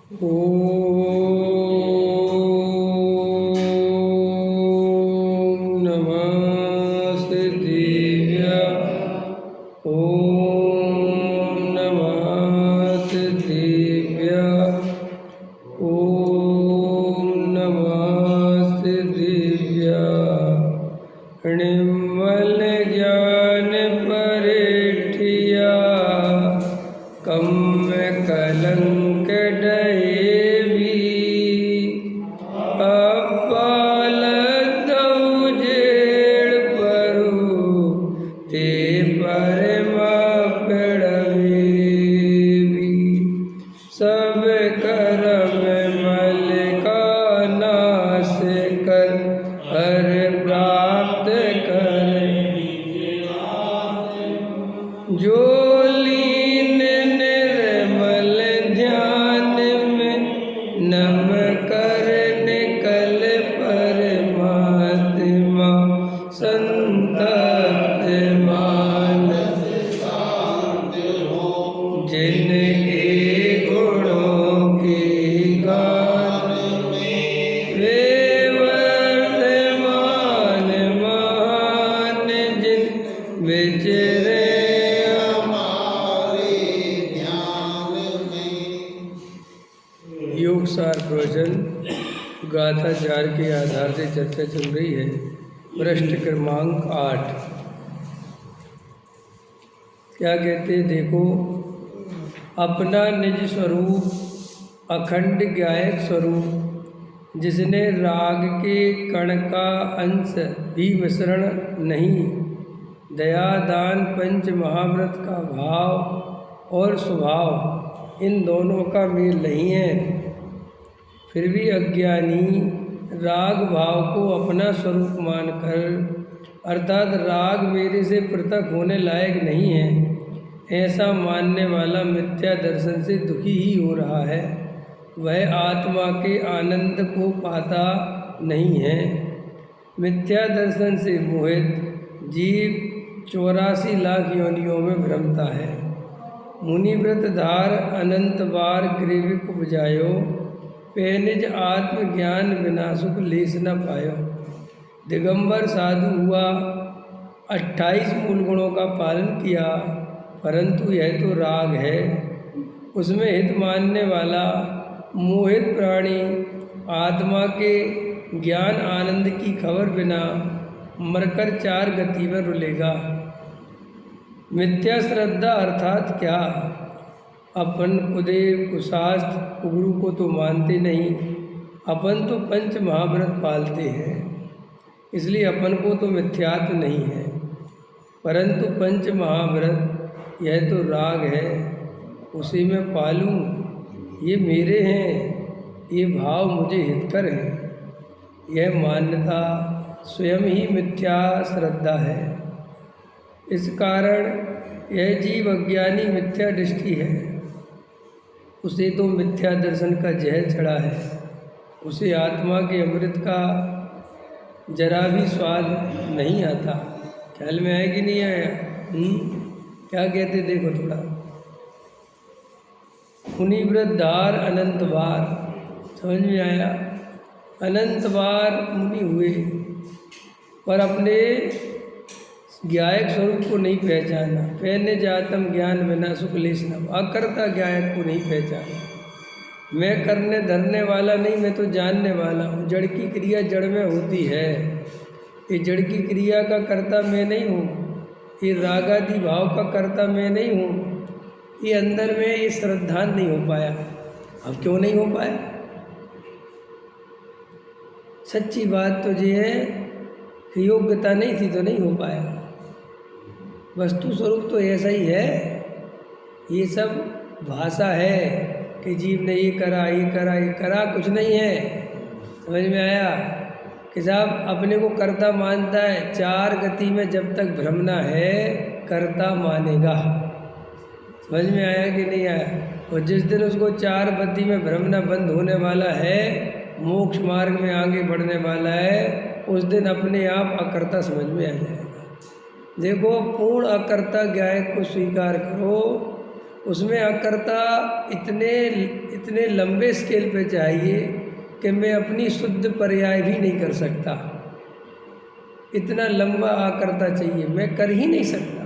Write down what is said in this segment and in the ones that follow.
ॐ नमः सिद्धिभ्यः। ॐ नमः सिद्धिभ्यः। ॐ नमः सिद्धिभ्यः। निर्मल ज्ञान परिठिया कम कलंक डहेवी। अपाल दौजेड़ परू ते परमा पेड़वेवी। सब करम मल का नाश कर हर प्राप्त कर। जो लीन निर्मल ध्यान में नम कर निकल परमात्मा संतप्त मानस जिनके गुणों की गान वे वर्तमान महान जिन विचरे योग सार प्रवचन गाथा 4 के आधार से चर्चा चल रही है। पृष्ठ क्रमांक 8। क्या कहते, देखो अपना निज स्वरूप अखंड ज्ञायक स्वरूप जिसने राग के कण का अंश भी मिश्रण नहीं, दया दान पंच महाव्रत का भाव और स्वभाव इन दोनों का मेल नहीं है, फिर भी अज्ञानी राग भाव को अपना स्वरूप मानकर अर्थात राग मेरे से पृथक होने लायक नहीं है, ऐसा मानने वाला मिथ्या दर्शन से दुखी ही हो रहा है। वह आत्मा के आनंद को पाता नहीं है। मिथ्या दर्शन से मोहित जीव 84 लाख योनियों में भ्रमता है। मुनिव्रत धार अनंत बार ग्रीविक उपजायो, पेनिज आत्मज्ञान विनाशुक लेस न पायो। दिगंबर साधु हुआ, 28 मूल गुणों का पालन किया, परंतु यह तो राग है। उसमें हित मानने वाला मोहित प्राणी आत्मा के ज्ञान आनंद की खबर बिना मरकर 4 गति में रुलेगा। मिथ्या श्रद्धा अर्थात क्या? अपन कुदेव कुशास्त्र कुगुरु को तो मानते नहीं, अपन तो पंच महाव्रत पालते हैं, इसलिए अपन को तो मिथ्यात्व नहीं है। परंतु पंच महाव्रत यह तो राग है, उसी में पालूं, ये मेरे हैं, ये भाव मुझे हितकर है, यह मान्यता स्वयं ही मिथ्या श्रद्धा है। इस कारण यह जीव अज्ञानी मिथ्या दृष्टि है, उसे तो मिथ्या दर्शन का जहर चढ़ा है, उसे आत्मा के अमृत का जरा भी स्वाद नहीं आता। ख्याल में आया कि नहीं आया? क्या कहते देखो थोड़ा। मुनिव्रत धार अनंत बार, समझ में आया? अनंत बार मुनि हुए पर अपने ज्ञायक स्वरूप को नहीं पहचाना। पैने जातम ज्ञान बिना सुख लेसना, अकर्ता ज्ञायक को नहीं पहचाना। मैं करने धरने वाला नहीं, मैं तो जानने वाला हूँ। जड़ की क्रिया जड़ में होती है, ये जड़ की क्रिया का कर्ता मैं नहीं हूँ, ये रागादि भाव का कर्ता मैं नहीं हूँ। ये अंदर में ये श्रद्धान नहीं हो पाया। अब क्यों नहीं हो पाया? सच्ची बात तो ये है कि योग्यता नहीं थी तो नहीं हो पाया। वस्तु स्वरूप तो ऐसा ही है, ये सब भाषा है कि जीव ने ये करा ये करा ये करा, कुछ नहीं है। समझ में आया कि साहब अपने को कर्ता मानता है, 4 गति में जब तक भ्रमना है कर्ता मानेगा। समझ में आया कि नहीं आया? और जिस दिन उसको 4 गति में भ्रमना बंद होने वाला है, मोक्ष मार्ग में आगे बढ़ने वाला है, उस दिन अपने आप अकर्ता समझ में आ जाएगा। देखो, पूर्ण अकर्ता ज्ञायक को स्वीकार करो उसमें अकर्ता इतने लंबे स्केल पे चाहिए कि मैं अपनी शुद्ध पर्याय भी नहीं कर सकता। इतना लंबा अकर्ता चाहिए, मैं कर ही नहीं सकता।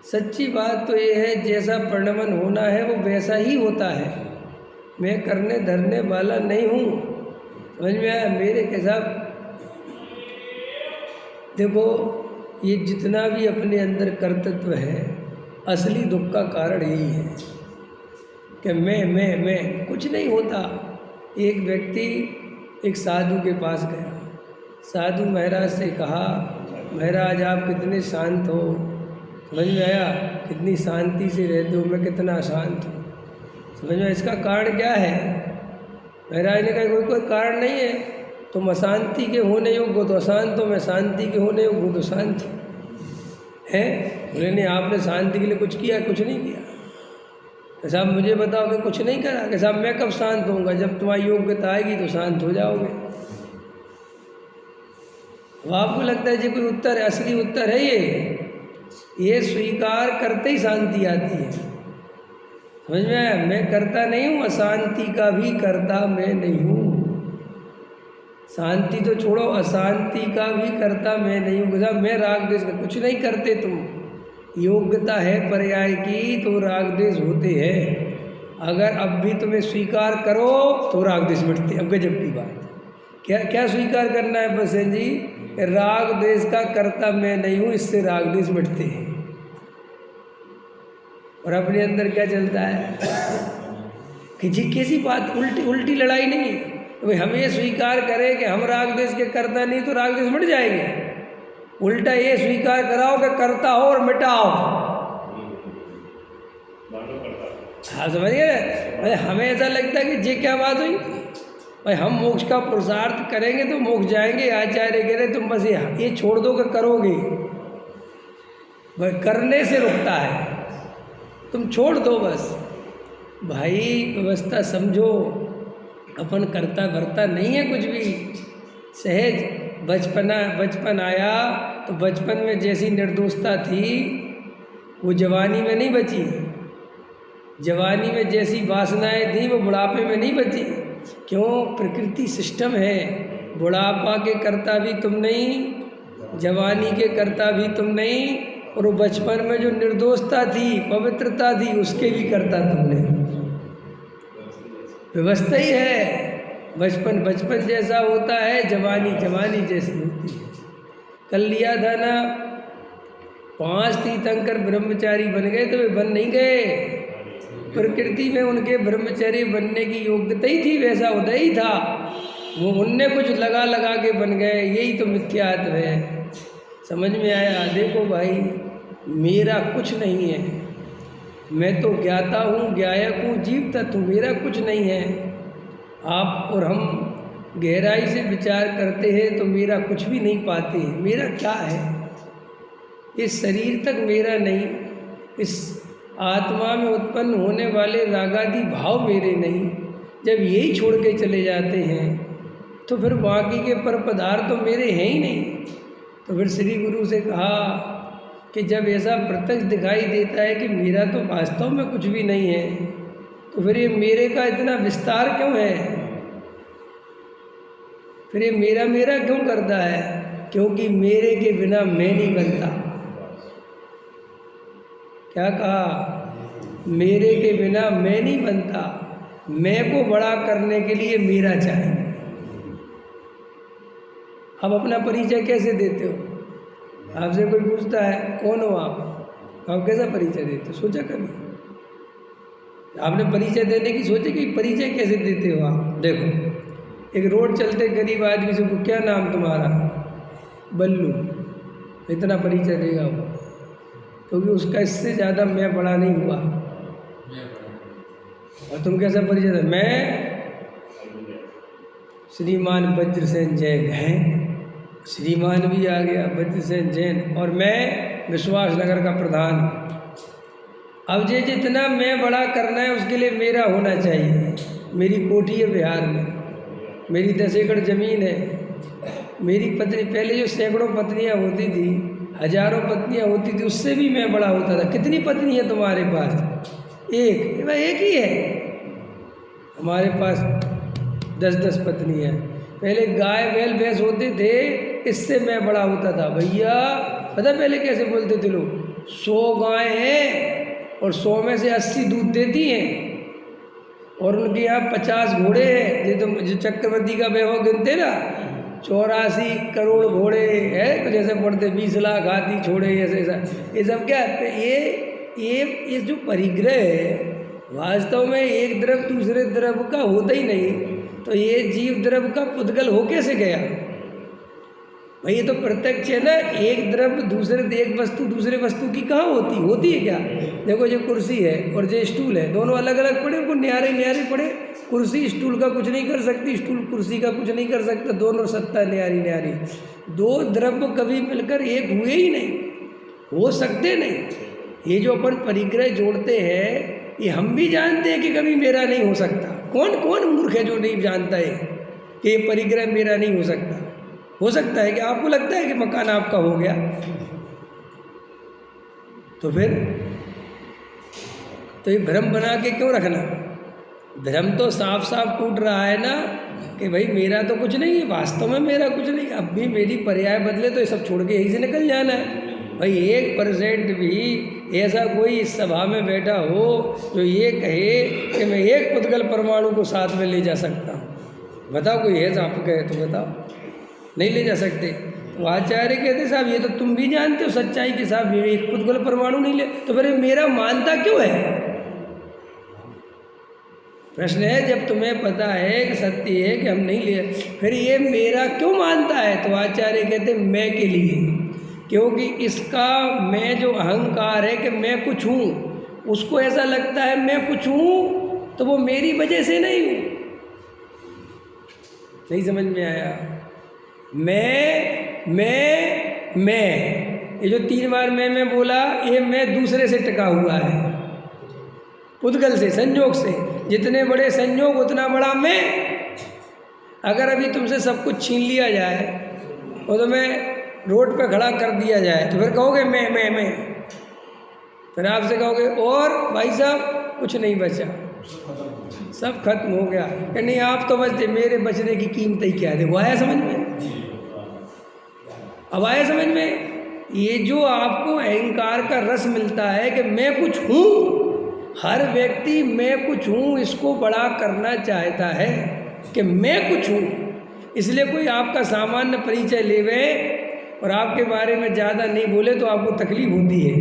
सच्ची बात तो ये है, जैसा परिणमन होना है वो वैसा ही होता है। मैं करने धरने वाला नहीं हूँ। समझ में आया मेरे के साथ? देखो, ये जितना भी अपने अंदर कर्तृत्व है, असली दुख का कारण यही है कि मैं कुछ नहीं होता। एक व्यक्ति एक साधु के पास गया। साधु महाराज से कहा, महाराज आप कितने शांत हो, समझ में आया? कितनी शांति से रहते हो, मैं कितना शांत हूँ। समझ में, इसका कारण क्या है? महाराज ने कहा कोई कारण नहीं है, तुम अशांति के होने योग्य हो तो अशांत हो, मैं शांति के होने योग्य हूँ तो शांत है। बोले नहीं, आपने शांति के लिए कुछ किया? कुछ नहीं किया। कि साहब मुझे बताओ कि कुछ नहीं करा? कि साहब मैं कब शांत होऊंगा? जब तुम्हारी योग्यता आएगी तो शांत हो जाओगे। अब आपको लगता है जी कोई उत्तर है? असली उत्तर है ये स्वीकार करते ही शांति आती है। समझ में आया? मैं करता नहीं हूँ, अशांति का भी करता मैं नहीं हूँ। शांति तो छोड़ो, अशांति का भी करता मैं नहीं हूँ। साहब मैं राग द्वेष का कुछ नहीं करते तुम। योग्यता है पर्याय की तो राग द्वेष होते हैं। अगर अब भी तुम्हें स्वीकार करो तो राग द्वेष मिटते। अब गजब की बात, क्या स्वीकार करना है बसेन जी? राग द्वेष का करता मैं नहीं हूँ, इससे राग द्वेष मिटते हैं। और अपने अंदर क्या चलता है कि जी कैसी बात, उल्टी लड़ाई नहीं है। तो भाई हम ये स्वीकार करें कि हम राग द्वेष के करता नहीं तो राग द्वेष मिट जाएंगे। उल्टा ये स्वीकार कराओ कि करता हो और मिटाओ। हाँ समझ गए? हमें ऐसा लगता है कि ये क्या बात हुई भाई, हम मोक्ष का पुरुषार्थ करेंगे तो मोक्ष जाएंगे। आचार्य कह रहे तुम बस ये छोड़ दो कि करोगे। भाई करने से रुकता है, तुम छोड़ दो बस। भाई व्यवस्था समझो, अपन करता भरता नहीं है कुछ भी। सहज बचपन आया तो बचपन में जैसी निर्दोषता थी वो जवानी में नहीं बची। जवानी में जैसी वासनाएं थी वो बुढ़ापे में नहीं बची। क्यों? प्रकृति सिस्टम है। बुढ़ापा के कर्ता भी तुम नहीं, जवानी के कर्ता भी तुम नहीं, और वो बचपन में जो निर्दोषता थी, पवित्रता थी, उसके भी कर्ता तुम नहीं। व्यवस्था ही है। बचपन जैसा होता है, जवानी जैसी होती है। कल लिया था ना, 5 तीर्थंकर ब्रह्मचारी बन गए तो वे बन नहीं गए। प्रकृति में उनके ब्रह्मचारी बनने की योग्यता ही थी, वैसा उदय ही था। वो उनने कुछ लगा के बन गए, यही तो मिथ्यात्व है। समझ में आया? देखो भाई, मेरा कुछ नहीं है। मैं तो ज्ञाता हूँ, ज्ञायक हूँ, जीव तत्व हूँ, मेरा कुछ नहीं है। आप और हम गहराई से विचार करते हैं तो मेरा कुछ भी नहीं पाते हैं। मेरा क्या है? इस शरीर तक मेरा नहीं, इस आत्मा में उत्पन्न होने वाले रागादि भाव मेरे नहीं। जब यही छोड़ के चले जाते हैं तो फिर बाकी के पर पदार्थ तो मेरे हैं ही नहीं। तो फिर श्री गुरु से कहा कि जब ऐसा प्रत्यक्ष दिखाई देता है कि मेरा तो वास्तव में कुछ भी नहीं है, तो फिर ये मेरे का इतना विस्तार क्यों है? फिर ये मेरा क्यों करता है? क्योंकि मेरे के बिना मैं नहीं बनता। क्या कहा? मेरे के बिना मैं नहीं बनता। मैं को बड़ा करने के लिए मेरा चाहिए। आप अपना परिचय कैसे देते हो? आपसे कोई पूछता है कौन हो आप कैसा परिचय देते हो? सोचा कभी आपने परिचय देने की? सोचे कि परिचय कैसे देते हो आप? देखो, एक रोड चलते गरीब आदमी से को क्या नाम तुम्हारा? बल्लू। इतना परिचय देगा वो, क्योंकि उसका इससे ज़्यादा मैं बड़ा नहीं हुआ। और तुम कैसा परिचय दे? मैं श्रीमान वज्रसेन जैन हैं। श्रीमान भी आ गया, वज्रसेन जैन, और मैं विश्वास नगर का प्रधान। अब ये जितना मैं बड़ा करना है उसके लिए मेरा होना चाहिए। मेरी कोठी है बिहार में, मेरी 10 एकड़ ज़मीन है, मेरी पत्नी, पहले जो सैकड़ों पत्नियां होती थी, हजारों पत्नियां होती थी, उससे भी मैं बड़ा होता था। कितनी पत्नी है तुम्हारे पास? एक, भाई एक ही है। हमारे पास 10-10 पत्नी है। पहले गाय बैल भैंस होते थे, इससे मैं बड़ा होता था भैया। पता पहले कैसे बोलते थे लोग? 100 गाय हैं और 100 में से 80 दूध देती हैं, और उनके यहाँ 50 घोड़े हैं। ये तो जो चक्रवर्ती का वैभव गिनते ना, 84 करोड़ घोड़े हैं, तो जैसे पढ़ते 20 लाख हाथी छोड़े, ऐसे ऐसा। ये सब क्या है? ये जो परिग्रह है, वास्तव में एक द्रव दूसरे द्रव का होता ही नहीं। तो ये जीव द्रव का पुद्गल हो कैसे गया भाई? ये तो प्रत्यक्ष है ना। एक द्रव दूसरे, एक वस्तु दूसरे वस्तु की कहाँ होती है क्या? देखो, जो कुर्सी है और जो स्टूल है, दोनों अलग अलग पड़े, उनको न्यारे न्यारे पड़े। कुर्सी स्टूल का कुछ नहीं कर सकती, स्टूल कुर्सी का कुछ नहीं कर सकता, दोनों सत्ता न्यारी न्यारी। दो द्रव्य कभी मिलकर एक हुए ही नहीं, हो सकते नहीं। ये जो अपन परिग्रह जोड़ते हैं, ये हम भी जानते हैं कि कभी मेरा नहीं हो सकता। कौन कौन मूर्ख है जो नहीं जानता है कि ये परिग्रह मेरा नहीं हो सकता? हो सकता है कि आपको लगता है कि मकान आपका हो गया, तो फिर तो ये भ्रम बना के क्यों रखना? भ्रम तो साफ साफ टूट रहा है ना कि भाई मेरा तो कुछ नहीं है, वास्तव में मेरा कुछ नहीं। अब भी मेरी पर्याय बदले तो ये सब छोड़ के यहीं से निकल जाना है भाई। 1% भी ऐसा कोई इस सभा में बैठा हो जो ये कहे कि मैं एक पुद्गल परमाणु को साथ में ले जा सकता हूँ? बताओ, कोई है आप कहे तो बताओ। नहीं ले जा सकते। तो आचार्य कहते साहब ये तो तुम भी जानते हो सच्चाई के साथ, ये एक पुद्गल परमाणु नहीं ले, तो फिर मेरा मानता क्यों है? प्रश्न है, जब तुम्हें पता है कि सत्य है कि हम नहीं ले, फिर ये मेरा क्यों मानता है? तो आचार्य कहते मैं के लिए, क्योंकि इसका मैं जो अहंकार है कि मैं कुछ हूँ, उसको ऐसा लगता है मैं कुछ हूँ, तो वो मेरी वजह से नहीं हूँ। नहीं समझ में आया? मैं ये जो 3 बार मैं बोला, ये मैं दूसरे से टिका हुआ है, पुद्गल से, संयोग से। जितने बड़े संयोग उतना बड़ा मैं। अगर अभी तुमसे सब कुछ छीन लिया जाए और तुम्हें रोड पे खड़ा कर दिया जाए, तो फिर कहोगे मैं। फिर आपसे कहोगे और भाई साहब कुछ नहीं बचा, सब खत्म हो गया। कि नहीं आप तो बचते, मेरे बचने की कीमत ही क्या है? वो आया समझ में? अब आया समझ में? ये जो आपको अहंकार का रस मिलता है कि मैं कुछ हूँ, हर व्यक्ति मैं कुछ हूँ इसको बड़ा करना चाहता है कि मैं कुछ हूँ। इसलिए कोई आपका सामान्य परिचय लेवे और आपके बारे में ज़्यादा नहीं बोले तो आपको तकलीफ होती है।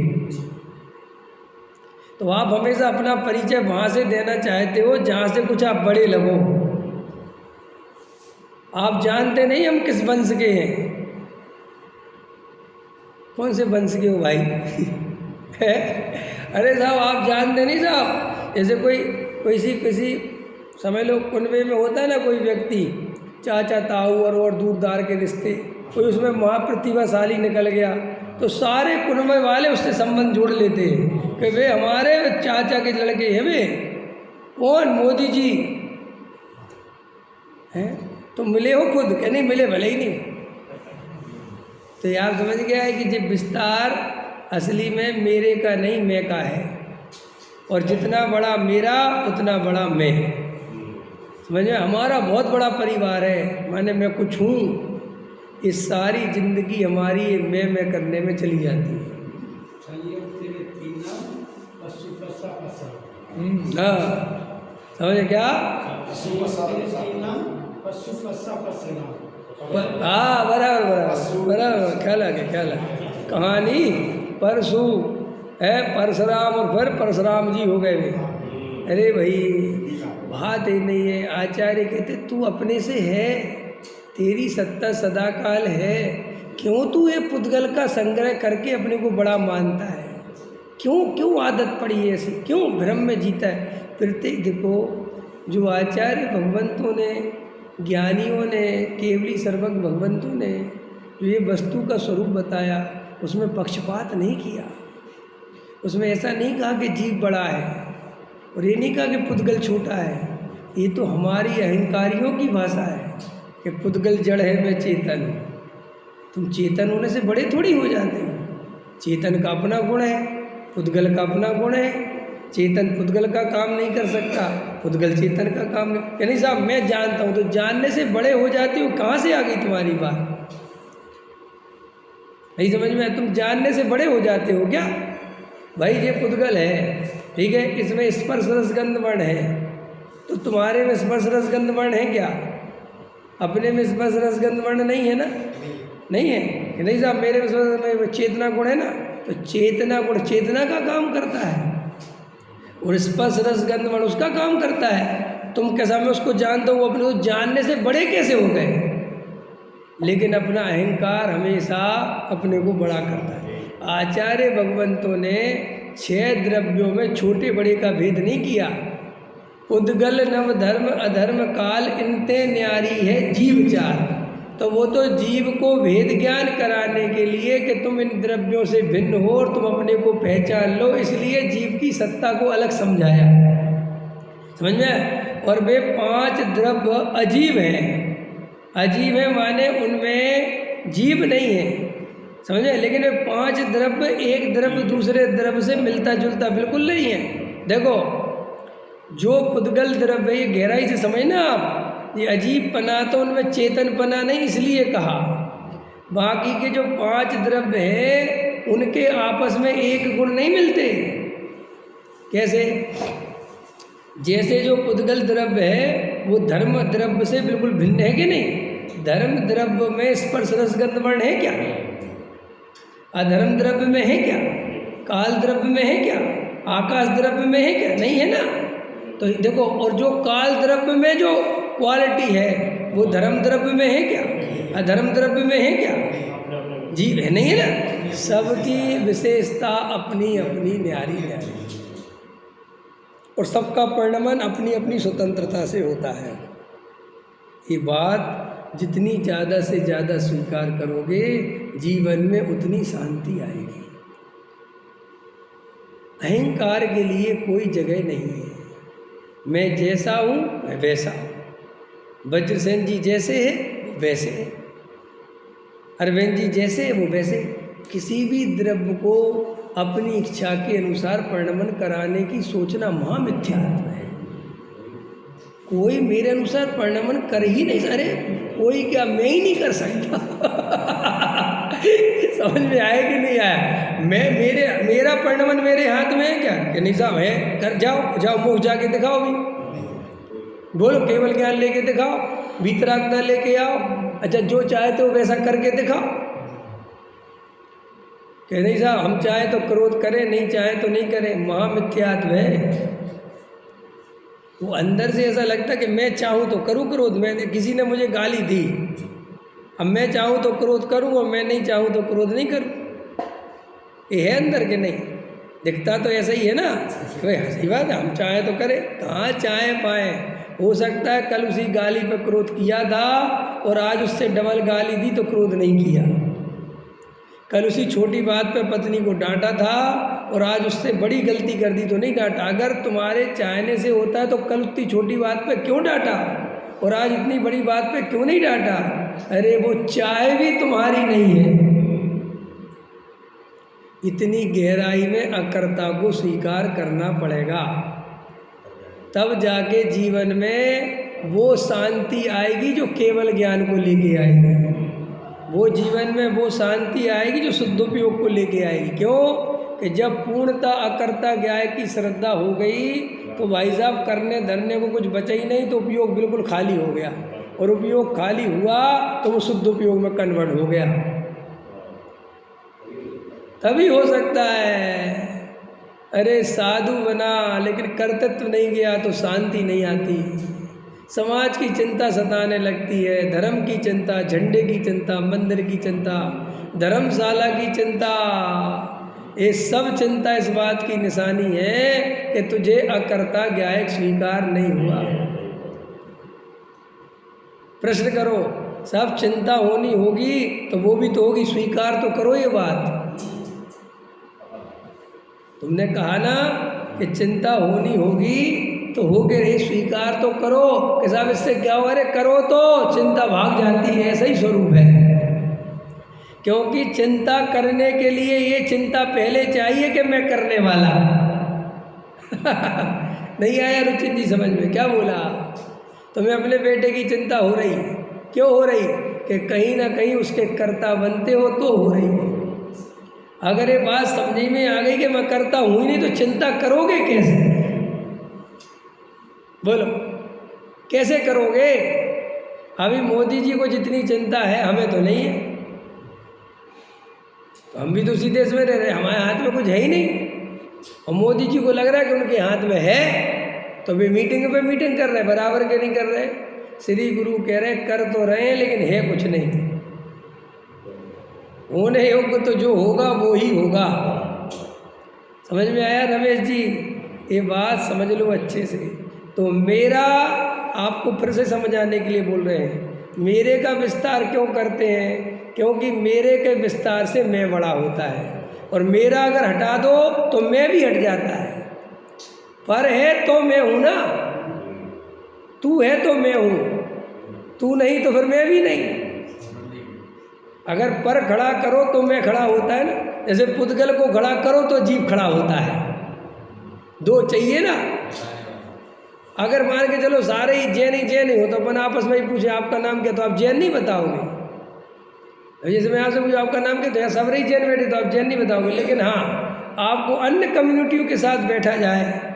तो आप हमेशा अपना परिचय वहाँ से देना चाहते हो जहाँ से कुछ आप बड़े लगो। आप जानते नहीं हम किस वंश के हैं। कौन से वंश के हो भाई? अरे साहब आप जानते नहीं साहब। जैसे कोई किसी समझ लो कुनबे में होता है ना कोई व्यक्ति, चाचा ताऊ और दूरदार के रिश्ते, कोई उसमें महाप्रतिभाशाली निकल गया तो सारे कुनबे वाले उससे संबंध जोड़ लेते हैं कि वे हमारे चाचा के लड़के हैं। वे कौन? मोदी जी हैं। तो मिले हो खुद? क्या नहीं मिले, भले ही नहीं। तो यार समझ गया है कि जब विस्तार असली में मेरे का नहीं मैं का है, और जितना बड़ा मेरा उतना बड़ा मैं। समझ में? हमारा बहुत बड़ा परिवार है, माने मैं कुछ हूँ। इस सारी जिंदगी हमारी मैं करने में चली जाती है। हाँ समझे क्या? हाँ बराबर ख्याल आ गया। कहानी परसू है परशुराम और फिर परशुराम जी हो गए वे। अरे भाई बात ही नहीं है। आचार्य कहते तू अपने से है, तेरी सत्ता सदाकाल है, क्यों तू ये पुद्गल का संग्रह करके अपने को बड़ा मानता है? क्यों आदत पड़ी है ऐसी? क्यों भ्रम में जीता है? प्रत्येक देखो जो आचार्य भगवंतों ने, ज्ञानियों ने, केवली सर्वज्ञ भगवंतों ने जो ये वस्तु का स्वरूप बताया, उसमें पक्षपात नहीं किया। उसमें ऐसा नहीं कहा कि जीव बड़ा है और ये नहीं कहा कि पुद्गल छोटा है। ये तो हमारी अहंकारियों की भाषा है कि पुद्गल जड़ है, मैं चेतन हूँ। तुम चेतन होने से बड़े थोड़ी हो जाते हो। चेतन का अपना गुण है, पुद्गल का अपना गुण है। चेतन पुद्गल का काम नहीं कर सकता, पुद्गल चेतन का काम नहीं। कि नहीं साहब मैं जानता हूँ, तो जानने से बड़े हो जाते हो, कहाँ से आ गई तुम्हारी बात? नहीं समझ में? तुम जानने से बड़े हो जाते हो क्या? भाई ये पुद्गल है, ठीक है, इसमें स्पर्श रस गंध वर्ण है, तो तुम्हारे में स्पर्श रस गंध वर्ण है क्या? अपने में स्पर्श रस गंध वर्ण नहीं है ना? नहीं है कि नहीं साहब? मेरे में चेतना गुण है ना, तो चेतना गुण चेतना का काम करता है और स्पर्श रस गंध वर्ण उसका काम करता है। तुम कैसा मैं उसको जानता हूँ, अपने को जानने से बड़े कैसे हो गए? लेकिन अपना अहंकार हमेशा अपने को बड़ा करता है। आचार्य भगवंतों ने 6 द्रव्यों में छोटे बड़े का भेद नहीं किया। उद्गल नव धर्म अधर्म काल इनते न्यारी है जीव चार। तो वो तो जीव को भेद ज्ञान कराने के लिए कि तुम इन द्रव्यों से भिन्न हो और तुम अपने को पहचान लो, इसलिए जीव की सत्ता को अलग समझाया, समझ में? और वे 5 द्रव्य अजीब हैं। अजीब है माने उनमें जीव नहीं है, समझे? लेकिन वे 5 द्रव्य एक द्रव्य दूसरे द्रव्य से मिलता जुलता बिल्कुल नहीं है। देखो जो पुद्गल द्रव्य, ये गहराई से समझना आप, ये अजीब पना तो उनमें चेतन पना नहीं इसलिए कहा। बाकी के जो 5 द्रव्य है उनके आपस में एक गुण नहीं मिलते। कैसे? जैसे जो पुद्गल द्रव्य है वो धर्म द्रव्य से बिल्कुल भिन्न है कि नहीं? धर्म द्रव्य में स्पर्श रसगंध वर्ण है क्या? अधर्म द्रव्य में है क्या? काल द्रव्य में है क्या? आकाश द्रव्य में है क्या? नहीं है ना। तो देखो, और जो काल द्रव्य में जो क्वालिटी है वो धर्म द्रव्य में है क्या? अधर्म द्रव्य में है क्या? जीव है, नहीं है ना। सबकी विशेषता अपनी अपनी न्यारी न्यारी, और सबका परिणमन अपनी अपनी स्वतंत्रता से होता है। ये बात जितनी ज़्यादा से ज़्यादा स्वीकार करोगे जीवन में उतनी शांति आएगी। अहंकार के लिए कोई जगह नहीं है। मैं जैसा हूँ मैं वैसा हूँ, वज्रसेन जी जैसे है वो वैसे है, अरविंद जी जैसे है वो वैसे। किसी भी द्रव्य को अपनी इच्छा के अनुसार परिणमन कराने की सोचना महामिथ्यात्व है। कोई मेरे अनुसार परिणमन कर ही नहीं, अरे कोई क्या, मैं ही नहीं कर सकता। समझ में आया कि नहीं आया? मेरा परिणमन मेरे हाथ में है क्या? कि नहीं साहब है, कर जाओ मुँह जाके दिखाओ, भी बोलो केवल ज्ञान लेके दिखाओ, वीतरागता लेके आओ, अच्छा जो चाहे तो वैसा करके दिखाओ। कि नहीं साहब हम चाहे तो क्रोध करें, नहीं चाहे तो नहीं करें, महामिथ्यात्व है। वो अंदर से ऐसा लगता है कि मैं चाहूँ तो करूँ क्रोध, मैं किसी ने मुझे गाली दी, अब मैं चाहूँ तो क्रोध करूँ और मैं नहीं चाहूँ तो क्रोध नहीं करूँ। ये है अंदर के नहीं दिखता तो ऐसा ही है ना। कोई हंसी बात है, हम चाहे तो करें, कहाँ चाहे पाए। हो सकता है कल उसी गाली पर क्रोध किया था और आज उससे डबल गाली दी तो क्रोध नहीं किया। कल उसी छोटी बात पे पत्नी को डांटा था और आज उससे बड़ी गलती कर दी तो नहीं डांटा। अगर तुम्हारे चाहने से होता है तो कल उतनी छोटी बात पे क्यों डांटा और आज इतनी बड़ी बात पे क्यों नहीं डांटा? अरे वो चाहे भी तुम्हारी नहीं है। इतनी गहराई में अकर्ता को स्वीकार करना पड़ेगा, तब जाके जीवन में वो शांति आएगी जो केवल ज्ञान को लेके आएगी। वो जीवन में वो शांति आएगी जो शुद्धोपयोग को लेके आएगी। क्यों? कि जब पूर्णता अकर्ता ज्ञाय की श्रद्धा हो गई तो भाई साहब करने धरने को कुछ बचा ही नहीं, तो उपयोग बिल्कुल खाली हो गया, और उपयोग खाली हुआ तो वो शुद्ध उपयोग में कन्वर्ट हो गया। तभी हो सकता है। अरे साधु बना लेकिन कर्तृत्व नहीं गया तो शांति नहीं आती। समाज की चिंता सताने लगती है, धर्म की चिंता, झंडे की चिंता, मंदिर की चिंता, धर्मशाला की चिंता, ये सब चिंता इस बात की निशानी है कि तुझे अकर्ता ज्ञायक स्वीकार नहीं हुआ। प्रश्न करो, सब चिंता होनी होगी तो वो भी तो होगी, स्वीकार तो करो ये बात। तुमने कहा ना कि चिंता होनी होगी तो हो गए रही, स्वीकार तो करो कि साहब इससे क्या हो। अरे करो तो चिंता भाग जाती है, ऐसा ही स्वरूप है। क्योंकि चिंता करने के लिए ये चिंता पहले चाहिए कि मैं करने वाला। नहीं आया रुचिन जी समझ में? क्या बोला? तुम्हें अपने बेटे की चिंता हो रही, क्यों हो रही? कि कहीं ना कहीं उसके कर्ता बनते हो तो हो रही हो। अगर ये बात समझ में आ गई कि मैं करता हूँ ही नहीं, तो चिंता करोगे कैसे? बोलो कैसे करोगे? अभी मोदी जी को जितनी चिंता है हमें तो नहीं है। तो हम भी तो उसी देश में रह रहे हैं, हमारे हाथ में कुछ है ही नहीं। और मोदी जी को लग रहा है कि उनके हाथ में है, तो वे मीटिंग पे मीटिंग कर रहे हैं, बराबर के नहीं कर रहे। श्री गुरु कह रहे कर तो रहे हैं लेकिन है कुछ नहीं। होने योग्य तो जो होगा वो ही होगा। समझ में आया रमेश जी? ये बात समझ लो अच्छे से। तो मेरा आपको फिर से समझाने के लिए बोल रहे हैं, मेरे का विस्तार क्यों करते हैं? क्योंकि मेरे के विस्तार से मैं बड़ा होता है, और मेरा अगर हटा दो तो मैं भी हट जाता है। पर है तो मैं हूँ ना, तू है तो मैं हूँ, तू नहीं तो फिर मैं भी नहीं। अगर पर खड़ा करो तो मैं खड़ा होता है ना, जैसे पुद्गल को खड़ा करो तो जीव खड़ा होता है, दो चाहिए ना। अगर मान के चलो सारे ही जैन ही हो तो अपन आपस में ही पूछे आपका नाम क्या, तो आप जैन नहीं बताओगे। जैसे मैं आपसे पूछूँ आपका नाम क्या, तो यहाँ सब ही जैन बैठे तो आप जैन नहीं बताओगे। लेकिन हाँ, आपको अन्य कम्युनिटियों के साथ बैठा जाए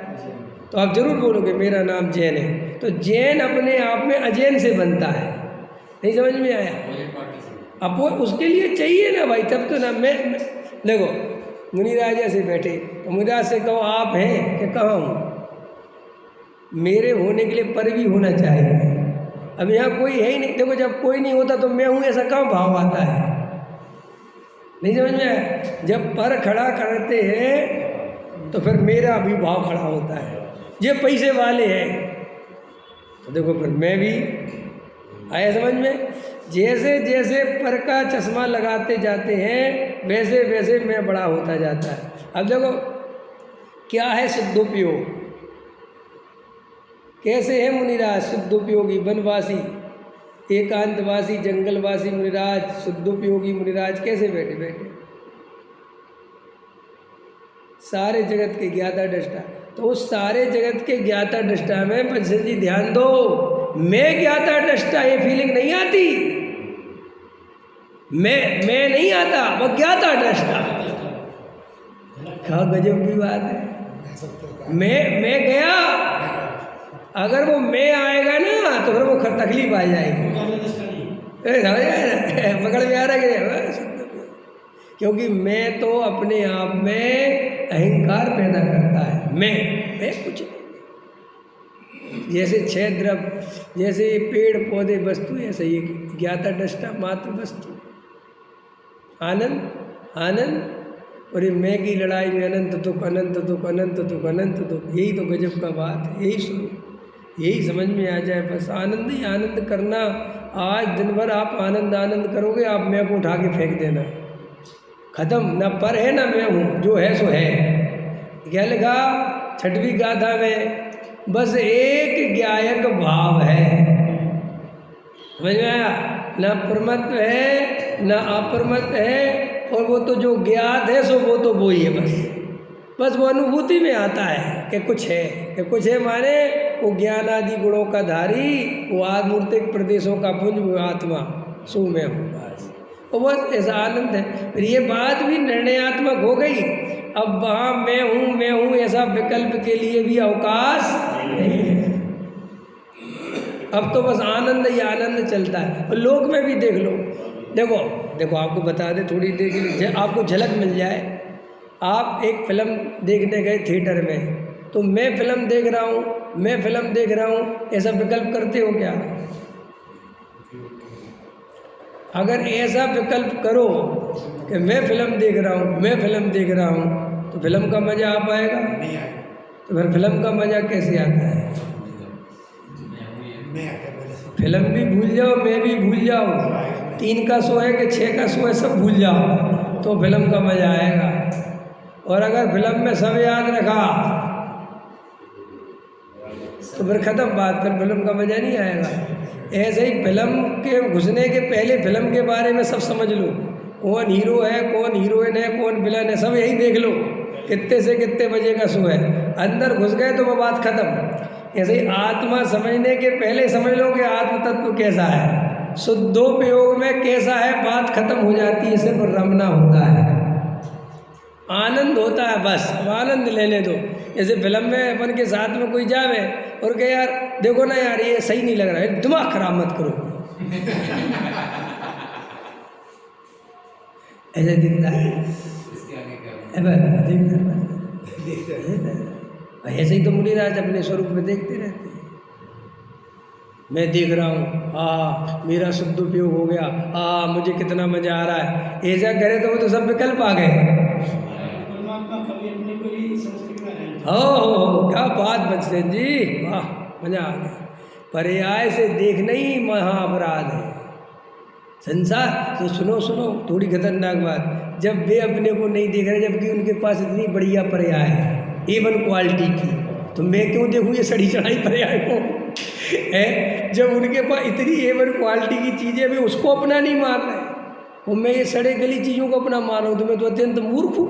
तो आप जरूर बोलोगे मेरा नाम जैन है। तो जैन अपने आप में अजैन से बनता है। नहीं समझ में आया? अब वो उसके लिए चाहिए ना भाई, तब तो ना। मैं देखो मुनिराज ऐसे बैठे, तो मुनिराज से कहो आप हैं कि कहाँ हूँ? मेरे होने के लिए पर भी होना चाहिए। अब यहाँ कोई है ही नहीं। देखो जब कोई नहीं होता तो मैं हूँ ऐसा कहाँ भाव आता है? नहीं समझ में आया? जब पर खड़ा करते हैं तो फिर मेरा भी भाव खड़ा होता है। ये पैसे वाले हैं तो देखो फिर मैं भी आया समझ में। जैसे जैसे पर का चश्मा लगाते जाते हैं वैसे वैसे मैं बड़ा होता जाता है। अब देखो क्या है शुद्धोपयोग, कैसे है मुनिराज शुद्धोपयोगी, वनवासी, एकांतवासी, जंगलवासी मुनिराज, शुद्धोपयोगी मुनिराज कैसे बैठे बैठे सारे जगत के ज्ञाता दृष्टा। तो उस सारे जगत के ज्ञाता दृष्टा में पंचन जी ध्यान दो, मैं ज्ञाता दृष्टा ये फीलिंग नहीं आती। मैं नहीं आता, वो ज्ञाता दृष्टा। क्या गजब की बात है। मैं गया, अगर वो मैं आएगा ना तो फिर वो तकलीफ आ जाएगी। पकड़ में आ रहा है? क्योंकि मैं तो अपने आप में अहंकार पैदा करता है। मैं कुछ नहीं। जैसे छह द्रव्य, जैसे पेड़ पौधे वस्तु, ऐसे ये ज्ञाता दृष्टा मात्र वस्तु। आनंद आनंद, और ये मैं की लड़ाई में अनंत दुख अनंत दुख अनंत दुख अनंत दुख। यही तो गजब का बात है, यही सुनो, यही समझ में आ जाए। बस आनंद ही आनंद करना। आज दिन भर आप आनंद आनंद करोगे, आप मैं को उठा के फेंक देना, खत्म। न पर है ना मैं हूँ, जो है सो है। क्या लिखा 6वीं गाथा में? बस एक ज्ञायक भाव है। समझ में आया? न प्रमत्व है न अप्रमत्त है, और वो तो जो ज्ञात है सो वो तो वो ही है। बस वो अनुभूति में आता है कि कुछ है, कि कुछ है माने वो ज्ञान आदि गुणों का धारी, वो आत्मूर्तिक प्रदेशों का पुंज, वो आत्मा सो मैं हूँ। बस तो बस ऐसा आनंद है। फिर ये बात भी निर्णयात्मक हो गई। अब वहाँ मैं हूँ ऐसा विकल्प के लिए भी अवकाश नहीं है। अब तो बस आनंद ही आनंद चलता है। और लोक में भी देख लो, देखो आपको बता दें थोड़ी देर के लिए, आपको झलक मिल जाए। आप एक फिल्म देखने गए थिएटर में, तो मैं फिल्म देख रहा हूँ ऐसा विकल्प करते हो क्या? अगर ऐसा विकल्प करो कि मैं फिल्म देख रहा हूँ, तो फिल्म का मज़ा आ पाएगा? तो फिर फिल्म का मज़ा कैसे आता है? फिल्म भी भूल जाओ, मैं भी भूल जाओ, 3 का शो है कि 6 का शो है, सब भूल जाओ तो फिल्म का मज़ा आएगा। और अगर फिल्म में सब याद रखा तो फिर ख़त्म बात, फिर फिल्म का मज़ा नहीं आएगा। ऐसे ही फिल्म के घुसने के पहले फिल्म के बारे में सब समझ लो, कौन हीरो है, कौन हीरोइन है, कौन विलन है, सब यही देख लो, कितने से कितने बजे का शो है। अंदर घुस गए तो वो बात खत्म। ऐसे ही आत्मा समझने के पहले समझ लो कि आत्म तत्व कैसा है, शुद्धोपयोग में कैसा है, बात खत्म हो जाती है, सिर्फ रमना होता है, आनंद होता है, बस अब आनंद लेने दो। जैसे फिल्म में अपन के साथ में कोई जावे और कहे यार देखो ना यार ये सही नहीं लग रहा है, दिमाग खराब मत करो, ऐसे दिखता है, ऐसे ही तो मुनिराज अपने स्वरूप में देखते रहते हैं। मैं देख रहा हूँ, हाँ मेरा शुद्ध उपयोग हो गया, हाँ मुझे कितना मजा आ रहा है, ऐसा करे तो वो तो सब विकल्प आ गए। हो क्या बात बच्चन जी, वाह मजा आ गया। पर्याय से देखना ही महाअपराध है संसार। तो सुनो सुनो थोड़ी खतरनाक बात, जब वे अपने को नहीं देख रहे जबकि उनके पास इतनी बढ़िया पर्याय है A1 क्वालिटी की, तो मैं क्यों देखूँ ये सड़ी चढ़ाई पर्याय को है। जब उनके पास इतनी A1 क्वालिटी की चीज़ें वे उसको अपना नहीं मान रहे, और मैं ये सड़े गली चीज़ों को अपना मान रहा हूँ, तो मैं तो अत्यंत मूर्ख हूँ,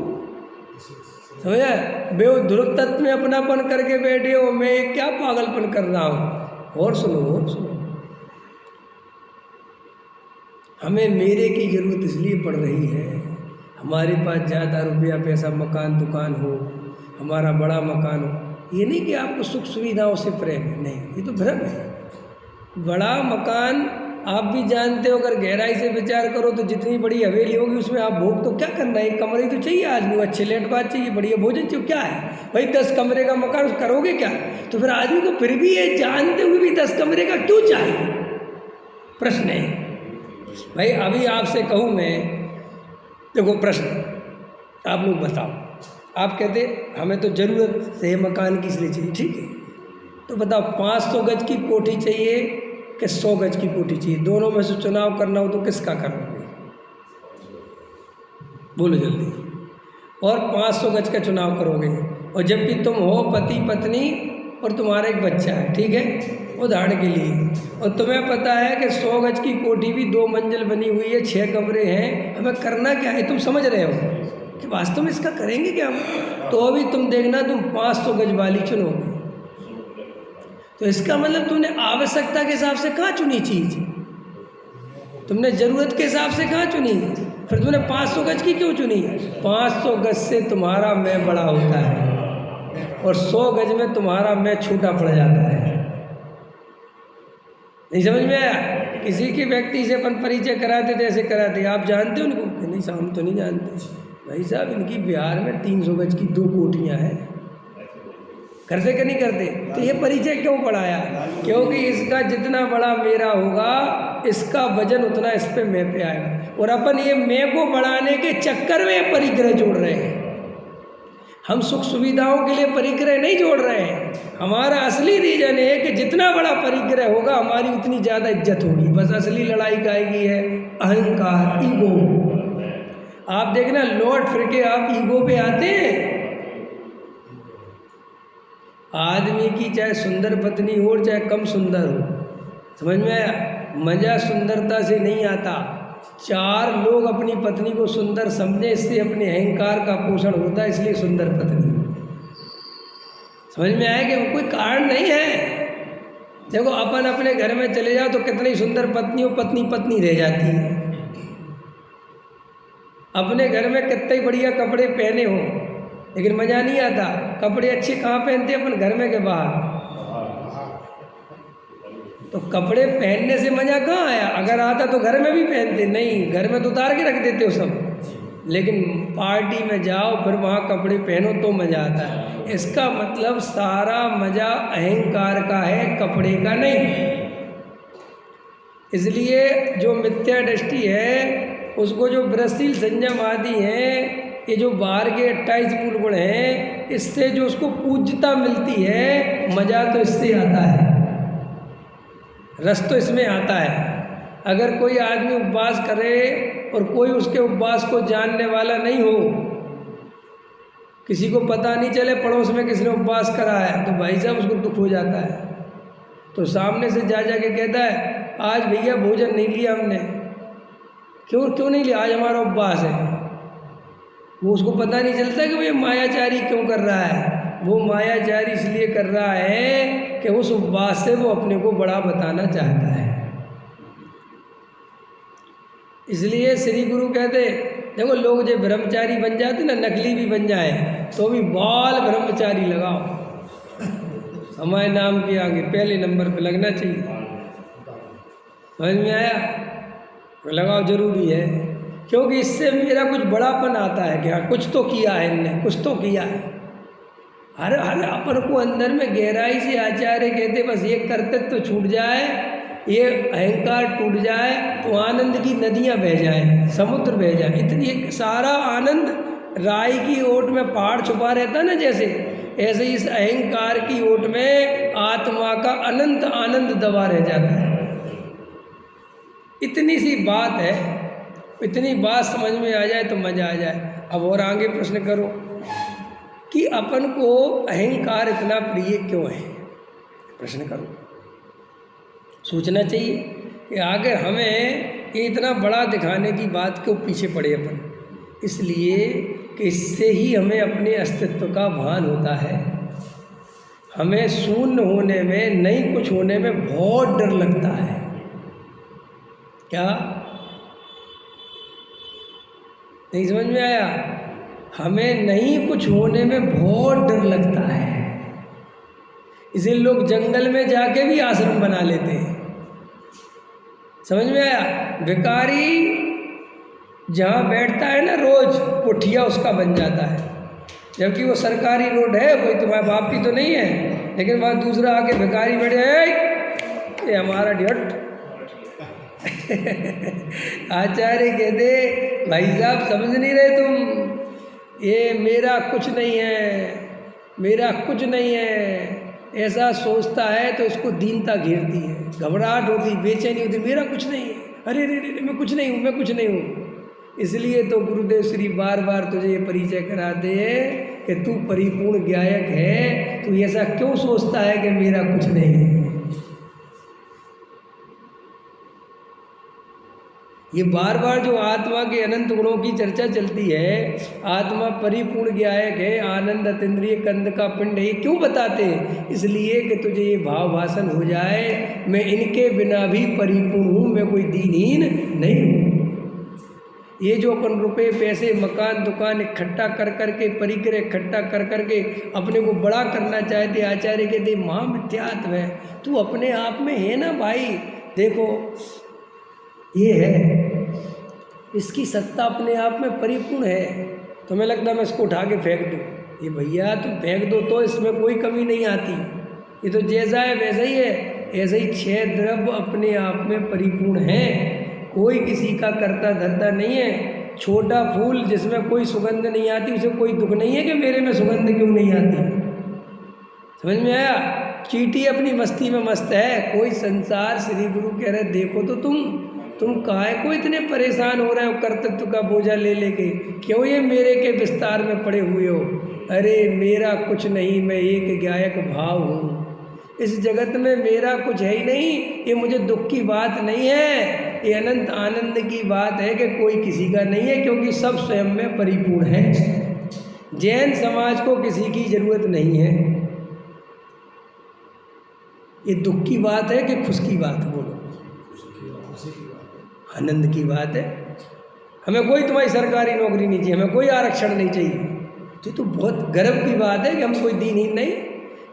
समझा। वे ध्रुव तत्व में अपनापन करके बैठे हो, मैं क्या पागलपन कर रहा हूँ। और सुनो, हमें मेरे की जरूरत इसलिए पड़ रही है, हमारे पास ज़्यादा रुपया पैसा मकान दुकान हो, हमारा बड़ा मकान हो, ये नहीं कि आपको सुख सुविधाओं से प्रेम है, नहीं, ये तो भ्रम है। बड़ा मकान आप भी जानते हो, अगर गहराई से विचार करो तो जितनी बड़ी हवेली होगी उसमें आप भोग तो क्या करना है, एक कमरे तो चाहिए आदमी को, अच्छे लेट बात चाहिए, बढ़िया भोजन चाहिए, क्या है भाई 10 कमरे का मकान करोगे क्या। तो फिर आदमी को फिर भी ये जानते हुए भी 10 कमरे का क्यों चाहिए, प्रश्न है भाई। अभी आपसे कहूँ मैं, देखो प्रश्न, आप लोग बताओ, आप कहते हमें तो ज़रूरत है मकान की इसलिए चाहिए, ठीक है, तो बताओ 500 गज की कोठी चाहिए कि 100 गज की कोठी चाहिए, दोनों में से चुनाव करना हो तो किसका करोगे, बोलो जल्दी। और 500 गज का चुनाव करोगे, और जब भी तुम हो पति पत्नी और तुम्हारा एक बच्चा है, ठीक है, उदाहरण के लिए, और तुम्हें पता है कि 100 गज की कोठी भी 2 मंजिल बनी हुई है, 6 कमरे हैं, हमें करना क्या है, तुम समझ रहे हो कि वास्तव में इसका करेंगे क्या हम, तो अभी तुम देखना तुम 500 गज वाली चुनोगे। तो इसका मतलब तुमने आवश्यकता के हिसाब से कहाँ चुनी चीज़, तुमने ज़रूरत के हिसाब से कहाँ चुनी, फिर तुमने 500 गज की क्यों चुनी। 500 गज से तुम्हारा मैं बड़ा होता है और 100 गज में तुम्हारा मैं छोटा पड़ जाता है। नहीं समझ में आया। किसी के व्यक्ति से अपन परिचय कराते थे, ऐसे कराते, आप जानते हो उनको, नहीं साहब हम तो नहीं जानते। भाई साहब इनकी बिहार में 300 गज की 2 कोठियाँ हैं, करते कि नहीं करते। तो ये परिचय क्यों बढ़ाया, क्योंकि इसका जितना बड़ा मेरा होगा इसका वजन उतना इस पे मैं पे आएगा, और अपन ये मैं को बढ़ाने के चक्कर में परिग्रह जोड़ रहे हैं। हम सुख सुविधाओं के लिए परिग्रह नहीं जोड़ रहे हैं, हमारा असली रीजन है कि जितना बड़ा परिग्रह होगा हमारी उतनी ज़्यादा इज्जत होगी। बस असली लड़ाई काएगी है अहंकार, ईगो। आप देखना लौट फिर के आप ईगो पे आते हैं। आदमी की चाहे सुंदर पत्नी हो और चाहे कम सुंदर हो, समझ में आया, मज़ा सुंदरता से नहीं आता। 4 लोग अपनी पत्नी को सुंदर समझे, इससे अपने अहंकार का पोषण होता है, इसलिए सुंदर पत्नी। समझ में आया कि वो कोई कारण नहीं है। देखो अपन अपने घर में चले जाओ तो कितनी सुंदर पत्नी हो, पत्नी पत्नी रह जाती है। अपने घर में कितने बढ़िया कपड़े पहने हो लेकिन मज़ा नहीं आता। कपड़े अच्छे कहाँ पहनते हैं अपन, घर में के बाहर। तो कपड़े पहनने से मज़ा कहाँ आया, अगर आता तो घर में भी पहनते, नहीं घर में तो उतार के रख देते हो सब, लेकिन पार्टी में जाओ फिर वहाँ कपड़े पहनो तो मज़ा आता है। इसका मतलब सारा मज़ा अहंकार का है, कपड़े का नहीं। इसलिए जो मिथ्या दृष्टि है उसको जो वृषशील संयम आदि हैं, ये जो बाहर के 28 मूल गुण हैं, इससे जो उसको पूज्यता मिलती है, मज़ा तो इससे आता है, रस तो इसमें आता है। अगर कोई आदमी उपवास करे और कोई उसके उपवास को जानने वाला नहीं हो, किसी को पता नहीं चले पड़ोस में किसने उपवास करा है, तो भाई साहब उसको दुख हो जाता है। तो सामने से जा के कहता है आज भैया भोजन नहीं लिया हमने। क्यों नहीं लिया, आज हमारा उपवास है। वो उसको पता नहीं चलता कि वो ये मायाचारी क्यों कर रहा है। वो मायाचारी इसलिए कर रहा है कि उस उपवास से वो अपने को बड़ा बताना चाहता है। इसलिए श्री गुरु कहते, देखो लोग जो ब्रह्मचारी बन जाते ना, नकली भी बन जाए तो भी बाल ब्रह्मचारी लगाओ, हमारे नाम के आगे पहले नंबर पे लगना चाहिए। समझ में आया? तो लगाओ, जरूरी है, क्योंकि इससे मेरा कुछ बड़ापन आता है कि हाँ कुछ तो किया है इनने, कुछ तो किया है। हर अपन को अंदर में गहराई से आचार्य कहते बस ये कर्तव्य तो छूट जाए, ये अहंकार टूट जाए तो आनंद की नदियाँ बह जाए, समुद्र बह जाए। इतनी सारा आनंद राई की ओट में पहाड़ छुपा रहता ना, जैसे ऐसे इस अहंकार की ओट में आत्मा का अनंत आनंद दबा रह जाता है। इतनी सी बात है, इतनी बात समझ में आ जाए तो मजा आ जाए। अब और आगे प्रश्न करो कि अपन को अहंकार इतना प्रिय क्यों है, प्रश्न करो। सोचना चाहिए कि अगर हमें इतना बड़ा दिखाने की बात क्यों पीछे पड़े अपन। इसलिए कि इससे ही हमें अपने अस्तित्व का भान होता है। हमें शून्य होने में, नहीं कुछ होने में बहुत डर लगता है। क्या नहीं समझ में आया? हमें नहीं कुछ होने में बहुत डर लगता है, इसलिए लोग जंगल में जाके भी आश्रम बना लेते हैं। समझ में आया? भिखारी जहाँ बैठता है ना रोज, वो ठिया उसका बन जाता है, जबकि वो सरकारी रोड है, कोई तुम्हारे बाप की तो नहीं है, लेकिन वहाँ दूसरा आके भिखारी बैठे, ये हमारा ढियट। आचार्य कहते भाई साहब समझ नहीं रहे तुम, ये मेरा कुछ नहीं है, मेरा कुछ नहीं है, ऐसा सोचता है तो इसको दीनता घेरती है, घबराहट होती, बेचैनी होती, मेरा कुछ नहीं है, अरे रे मैं कुछ नहीं हूँ, मैं कुछ नहीं हूँ। इसलिए तो गुरुदेव श्री बार बार तुझे ये परिचय कराते हैं कि तू परिपूर्ण ज्ञायक है, तू ऐसा क्यों सोचता है कि मेरा कुछ नहीं है। ये बार बार जो आत्मा के अनंत गुणों की चर्चा चलती है, आत्मा परिपूर्ण ज्ञायक है, आनंद अतीन्द्रिय कंद का पिंड है, ये क्यों बताते हैं? इसलिए कि तुझे ये भाव भाषण हो जाए, मैं इनके बिना भी परिपूर्ण हूँ, मैं कोई दीनहीन नहीं हूँ। ये जो अपन रुपए पैसे मकान दुकान इकट्ठा कर करके, परिकर इकट्ठा कर करके अपने को बड़ा करना चाहते, आचार्य कहते महामिथ्यात्व है, तू अपने आप में है ना भाई। देखो ये है, इसकी सत्ता अपने आप में परिपूर्ण है। तुम्हें लगता है मैं इसको उठा के फेंक दूँ? ये भैया तुम फेंक दो तो इसमें कोई कमी नहीं आती, ये तो जैसा है वैसा ही है। ऐसे ही 6 द्रव्य अपने आप में परिपूर्ण हैं, कोई किसी का करता धरता नहीं है। छोटा फूल जिसमें कोई सुगंध नहीं आती, उसे कोई दुख नहीं है कि मेरे में सुगंध क्यों नहीं आती। समझ में आया? चींटी अपनी मस्ती में मस्त है, कोई संसार। श्री गुरु कह रहे देखो तो तुम काहे को इतने परेशान हो रहे हो कर्तृत्व का बोझा ले लेके, क्यों ये मेरे के विस्तार में पड़े हुए हो? अरे मेरा कुछ नहीं, मैं एक ज्ञायक भाव हूँ, इस जगत में मेरा कुछ है ही नहीं। ये मुझे दुख की बात नहीं है, ये अनंत आनंद की बात है कि कोई किसी का नहीं है, क्योंकि सब स्वयं में परिपूर्ण है। जैन समाज को किसी की जरूरत नहीं है। ये दुख की बात है कि खुश की बात है? बोलो, आनंद की बात है। हमें कोई तुम्हारी सरकारी नौकरी नहीं चाहिए, हमें कोई आरक्षण नहीं चाहिए, तो बहुत गर्व की बात है कि हम कोई दीनहीन नहीं।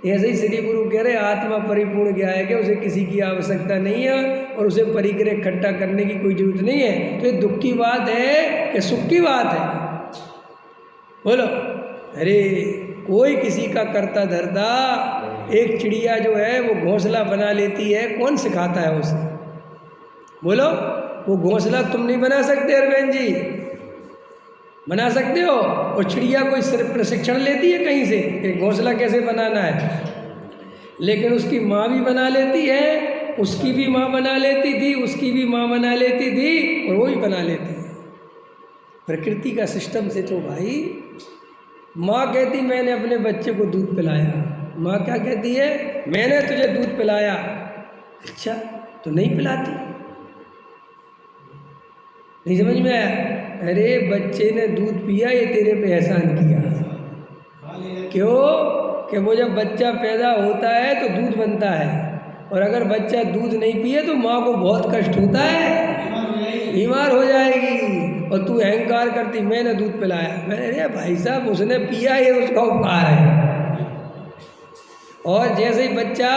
ऐसे ही श्री गुरु कह रहे आत्मा परिपूर्ण ज्ञायक है, उसे किसी की आवश्यकता नहीं है और उसे परिकर इकट्ठा करने की कोई जरूरत नहीं है। तो ये दुख की बात है कि सुख की बात है? बोलो। अरे कोई किसी का करता धरता, एक चिड़िया जो है वो घोंसला बना लेती है, कौन सिखाता है उसे? बोलो। वो घोंसला तुम नहीं बना सकते अरविंद जी, बना सकते हो? और चिड़िया कोई सिर्फ प्रशिक्षण लेती है कहीं से कि घोंसला कैसे बनाना है? लेकिन उसकी माँ भी बना लेती है, उसकी भी माँ बना लेती थी, उसकी भी माँ बना लेती थी, और वो भी बना लेती है। प्रकृति का सिस्टम से तो भाई, माँ कहती मैंने अपने बच्चे को दूध पिलाया, माँ क्या कहती है? मैंने तुझे दूध पिलाया। अच्छा तो नहीं पिलाती? नहीं समझ में आया? अरे बच्चे ने दूध पिया, ये तेरे पे एहसान किया। क्यों? कि वो जब बच्चा पैदा होता है तो दूध बनता है, और अगर बच्चा दूध नहीं पिए तो माँ को बहुत कष्ट होता है, बीमार हो जाएगी। और तू अहंकार करती मैंने दूध पिलाया, मैंने, अरे भाई साहब उसने पिया, ये उसका उपकार है। और जैसे ही बच्चा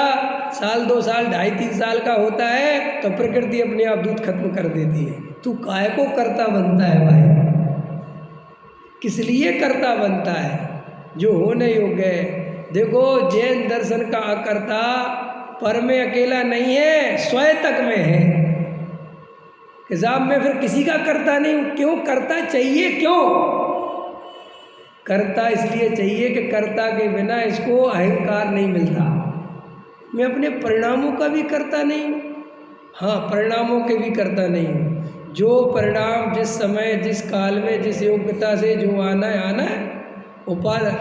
साल 2 साल 2.5-3 साल का होता है तो प्रकृति अपने आप दूध खत्म कर देती है। तू काहे को कर्ता बनता है भाई? किस लिए कर्ता बनता है? जो होने योग्य है। देखो जैन दर्शन का अकर्ता पर में अकेला नहीं है, स्वयं तक में है कि साहब मैं फिर किसी का कर्ता नहीं हूँ। क्यों कर्ता चाहिए? क्यों कर्ता? इसलिए चाहिए कि कर्ता के बिना इसको अहंकार नहीं मिलता। मैं अपने परिणामों का भी कर्ता नहीं हूँ, हाँ परिणामों के भी कर्ता नहीं हूँ। जो परिणाम जिस समय जिस काल में जिस योग्यता से जो आना है उपाय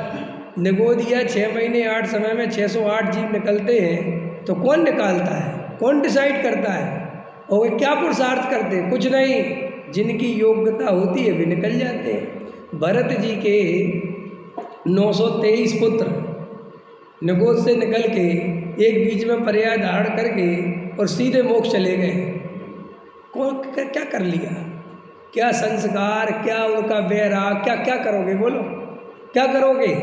निगो दिया। 6 महीने 8 समय में 608 जीव निकलते हैं तो कौन निकालता है? कौन डिसाइड करता है? और वे क्या पुरुषार्थ करते हैं? कुछ नहीं। जिनकी योग्यता होती है वे निकल जाते हैं। भरत जी के 923 पुत्र निगोद से निकल के एक बीच में पर्याय धारण करके और सीधे मोक्ष चले गए। कौन क्या कर लिया? क्या संस्कार, क्या उनका वैराग, क्या क्या करोगे? बोलो क्या करोगे?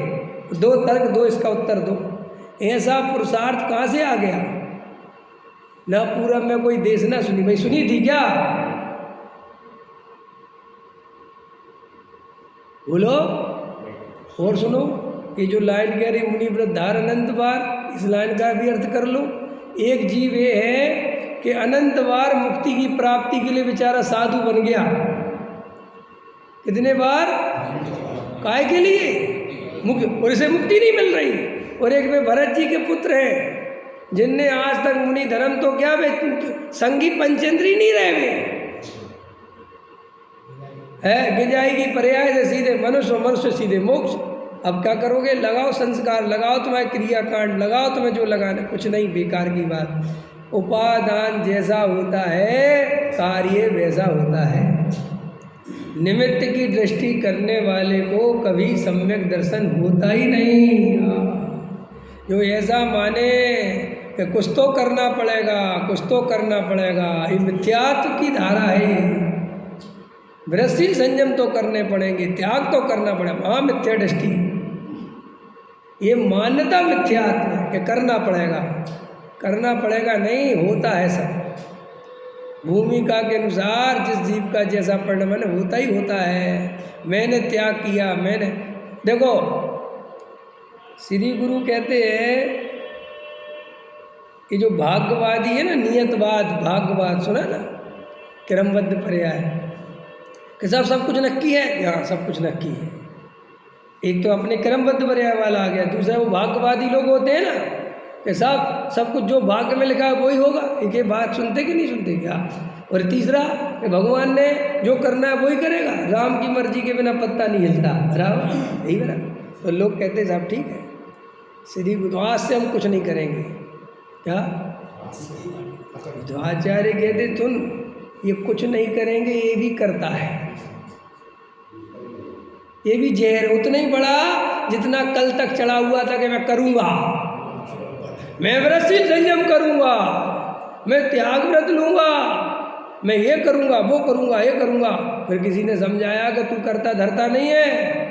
2 तर्क दो, इसका उत्तर दो। ऐसा पुरुषार्थ कहाँ से आ गया? ना पूरब में कोई देश ना सुनी। भाई सुनी थी क्या? बोलो और सुनो। ये जो लाइन कह रही मुनि वृद्धार अनंत बार, इस लाइन का भी अर्थ कर लो। एक जीव ये है कि अनंत बार मुक्ति की प्राप्ति के लिए बेचारा साधु बन गया। कितने बार? काय के लिए? मुक्ति, और इसे मुक्ति नहीं मिल रही। और एक में भरत जी के पुत्र हैं जिनने आज तक मुनि धर्म तो क्या वे संगी पंचेंद्री नहीं रहे वे है। गिजाई की पर्याय से सीधे मनुष्य, मनुष्य सीधे मोक्ष। अब क्या करोगे? लगाओ संस्कार, लगाओ तुम्हारे क्रियाकांड, लगाओ तुम्हें जो लगाना, कुछ नहीं, बेकार की बात। उपादान जैसा होता है कार्य वैसा होता है। निमित्त की दृष्टि करने वाले को कभी सम्यक दर्शन होता ही नहीं। जो ऐसा माने कि कुछ तो करना पड़ेगा, कुछ तो करना पड़ेगा, ये मिथ्यात्व की धारा है। वृत्ति संयम तो करने पड़ेंगे, त्याग तो करना पड़ेगा, वहाँ मिथ्या दृष्टि। ये मान्यता मिथ्यात्व है कि करना पड़ेगा, करना पड़ेगा नहीं, होता है सब। भूमिका के अनुसार जिस जीव का जैसा परिणाम होता ही होता है। मैंने त्याग किया, मैंने देखो श्री गुरु कहते हैं कि जो भाग्यवादी है ना, नियतवाद, भाग्यवाद सुना ना, क्रमबद्ध पर्याय कि सब कुछ नक्की है। हाँ सब कुछ नक्की है। एक तो अपने क्रमबद्ध पर्याय वाला आ गया, दूसरा वो भाग्यवादी लोग होते हैं ना कि साहब सब कुछ जो भाग्य में लिखा है वही होगा। एक ये बात सुनते कि नहीं सुनते क्या? और तीसरा कि भगवान ने जो करना है वही करेगा, राम की मर्जी के बिना पत्ता नहीं हिलता। बराबर यही बराबर। तो लोग कहते हैं साहब ठीक है, श्री गुरु आज से हम कुछ नहीं करेंगे। क्या तो आचार्य कहते सुन, ये कुछ नहीं करेंगे, ये भी करता है, ये भी जहर उतना ही बड़ा जितना कल तक चढ़ा हुआ था कि मैं करूँगा, मैं व्रतशील संयम करूँगा, मैं त्याग व्रत लूँगा, मैं ये करूँगा, वो करूँगा, ये करूँगा। फिर किसी ने समझाया कि तू करता धरता नहीं है,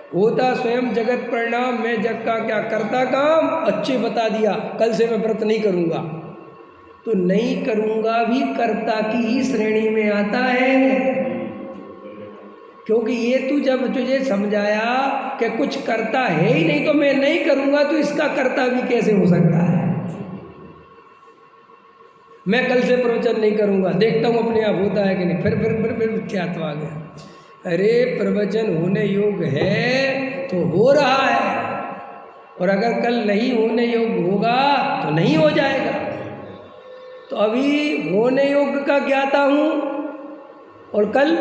होता स्वयं जगत परिणाम, मैं जग का क्या करता काम, अच्छे बता दिया, कल से मैं व्रत नहीं करूँगा। तो नहीं करूँगा भी कर्ता की ही श्रेणी में आता है। क्योंकि ये तू जब तुझे समझाया कि कुछ करता है ही नहीं तो मैं नहीं करूँगा, तो इसका कर्ता भी कैसे हो सकता है? मैं कल से प्रवचन नहीं करूँगा, देखता हूँ अपने आप होता है कि नहीं। फिर मिथ्यात्व आ गया। अरे प्रवचन होने योग्य है तो हो रहा है, और अगर कल नहीं होने योग्य होगा तो नहीं हो जाएगा। तो अभी होने योग्य का ज्ञाता हूँ और कल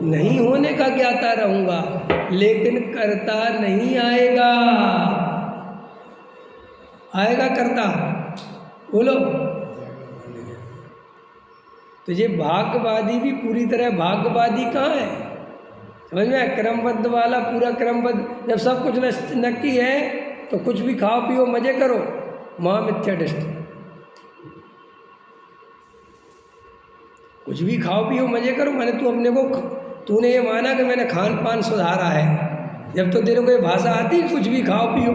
नहीं होने का ज्ञाता रहूँगा, लेकिन करता नहीं आएगा। आएगा करता? बोलो। तो ये भाग्यवादी भी पूरी तरह भाग्यवादी कहाँ है? समझ में? क्रमबद्ध वाला पूरा क्रमबद्ध, जब सब कुछ नक्की है तो कुछ भी खाओ पियो मजे करो, वहाँ मिथ्या दृष्टि। कुछ भी खाओ पियो मजे करो, मैंने तू अपने को, तूने ये माना कि मैंने खान पान सुधारा है, जब तो तेरे को ये भाषा आती कुछ भी खाओ पियो।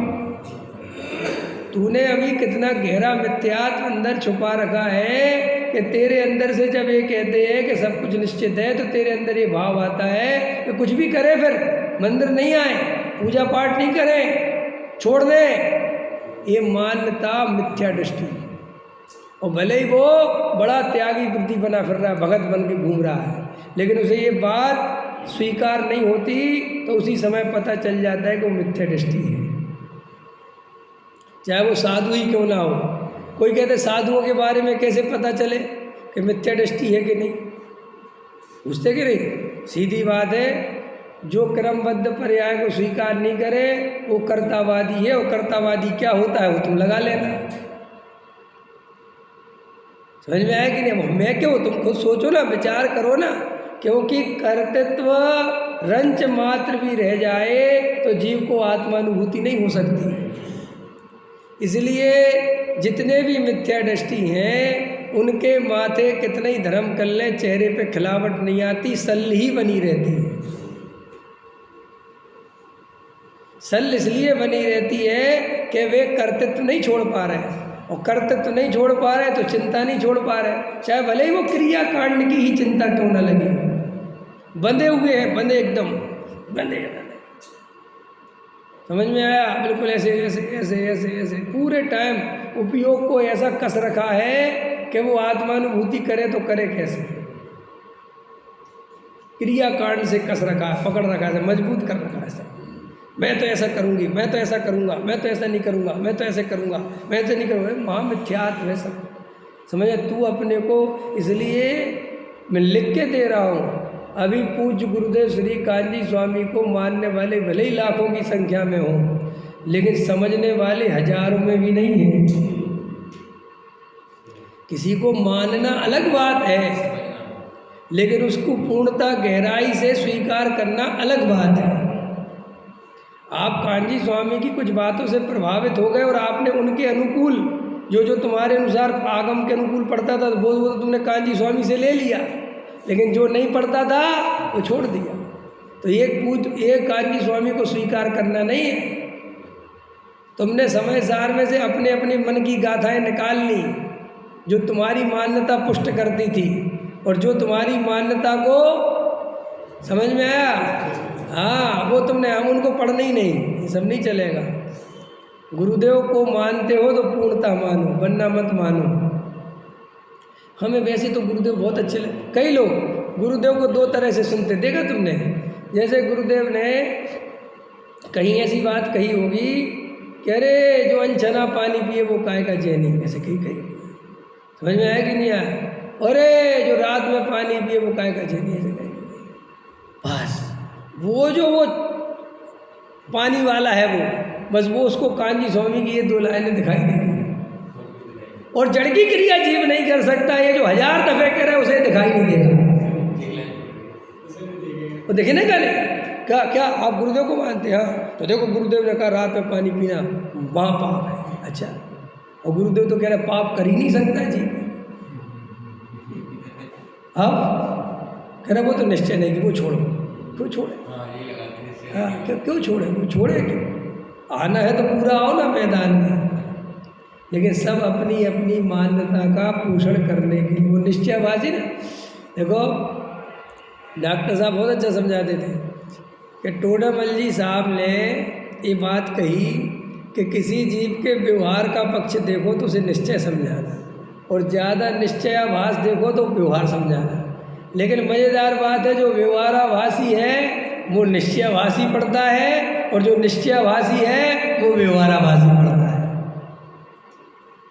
तूने अभी कितना गहरा मिथ्यात्व अंदर छुपा रखा है कि तेरे अंदर से जब ये कहते हैं कि सब कुछ निश्चित है तो तेरे अंदर ये भाव आता है कि कुछ भी करे, फिर मंदिर नहीं आए, पूजा पाठ नहीं करें, छोड़ दें। ये मान्यता मिथ्या दृष्टि। और भले ही वो बड़ा त्यागी वृत्ति बना फिर रहा है, भगत बन के घूम रहा है, लेकिन उसे ये बात स्वीकार नहीं होती तो उसी समय पता चल जाता है कि वो मिथ्या दृष्टि है, चाहे वो साधु ही क्यों ना हो। कोई कहते साधुओं के बारे में कैसे पता चले कि मिथ्या दृष्टि है कि नहीं, पूछते कि नहीं? सीधी बात है, जो क्रमबद्ध पर्याय को स्वीकार नहीं करे वो कर्तावादी है। और कर्तावादी क्या होता है वो तुम लगा लेना। समझ में आया कि नहीं? मैं क्यों, तुम खुद सोचो ना, विचार करो ना, क्योंकि कर्तृत्व रंच मात्र भी रह जाए तो जीव को आत्मानुभूति नहीं हो सकती। इसलिए जितने भी मिथ्या दृष्टि हैं उनके माथे कितने ही धर्म कर ले, चेहरे पे खिलावट नहीं आती, सल ही बनी रहती है। सल इसलिए बनी रहती है कि वे कर्तृत्व नहीं छोड़ पा रहे, और कर्तृत्व नहीं छोड़ पा रहे तो चिंता नहीं छोड़ पा रहे, चाहे भले ही वो क्रिया कांड की ही चिंता क्यों न लगे, बंधे हुए हैं, बंधे एकदम बंधे। समझ में आया? बिल्कुल ऐसे ऐसे ऐसे ऐसे ऐसे पूरे टाइम उपयोग को ऐसा कस रखा है कि वो आत्मानुभूति करे तो करे कैसे, क्रिया कांड से कस रखा है, पकड़ रखा है, मजबूत कर रखा है सब। मैं तो ऐसा करूँगी, मैं तो ऐसा करूँगा, मैं तो ऐसा नहीं करूँगा, मैं तो ऐसे करूँगा, मैं ऐसे नहीं करूँगा। महामिथ्यात्व है सब। समझे? तू अपने को, इसलिए मैं लिख के दे रहा हूँ। अभी पूज्य गुरुदेव श्री कांजी स्वामी को मानने वाले भले ही लाखों की संख्या में हों, लेकिन समझने वाले हजारों में भी नहीं है। किसी को मानना अलग बात है, लेकिन उसको पूर्णता गहराई से स्वीकार करना अलग बात है। आप कांजी स्वामी की कुछ बातों से प्रभावित हो गए और आपने उनके अनुकूल, जो तुम्हारे अनुसार आगम के अनुकूल पढ़ता था, वो तो तुमने कांजी स्वामी से ले लिया, लेकिन जो नहीं पढ़ता था वो छोड़ दिया। तो एक कांजी स्वामी को स्वीकार करना नहीं है। तुमने समय सार में से अपने अपने मन की गाथाएं निकाल ली जो तुम्हारी मान्यता पुष्ट करती थी, और जो तुम्हारी मान्यता को समझ में आया, हाँ, वो तुमने, हम उनको पढ़ना ही नहीं, ये सब नहीं चलेगा। गुरुदेव को मानते हो तो पूर्णता मानो, वरना मत मानो। हमें वैसे तो गुरुदेव बहुत अच्छे लगे। कई लोग गुरुदेव को दो तरह से सुनते, देखा तुमने? जैसे गुरुदेव ने कहीं ऐसी बात कही होगी कि अरे जो अनछना पानी पिए वो काय का जैनी, ऐसे कहीं समझ में आया कि नहीं आया? अरे जो रात में पानी पिए वो काय का जैनी, ऐसे कहीं। बस वो पानी वाला है वो, बस वो उसको कांजी स्वामी की ये दो लाइनें दिखाई देगी। और जड़ की क्रिया जीव नहीं कर सकता, ये जो 1000 दफे करे उसे दिखाई नहीं देगा। वो देखने का नहीं, क्या आप गुरुदेव को मानते हैं? हाँ, तो देखो गुरुदेव ने कहा रात में पानी पीना वहाँ पाप है। अच्छा, और गुरुदेव तो कह रहे पाप कर ही नहीं सकता जी। अब कह रहे वो तो निश्चय नहीं कि वो छोड़ो, क्यों छोड़े? हाँ, क्यों छोड़े? वो छोड़े क्यों? आना है तो पूरा आओ ना मैदान में। लेकिन सब अपनी अपनी मान्यता का पोषण करने के लिए वो निश्चयबाजी ना। देखो डॉक्टर साहब बहुत अच्छा समझाते थे कि टोडामल जी साहब ने ये बात कही कि किसी जीव के व्यवहार का पक्ष देखो तो उसे निश्चय समझाना, और ज़्यादा निश्चयाभास देखो तो व्यवहार समझाना। लेकिन मज़ेदार बात है, जो व्यवहाराभासी है वो निश्चयाभासी पढ़ता है, और जो निश्चयाभासी है वो व्यवहाराभासी पढ़ता है।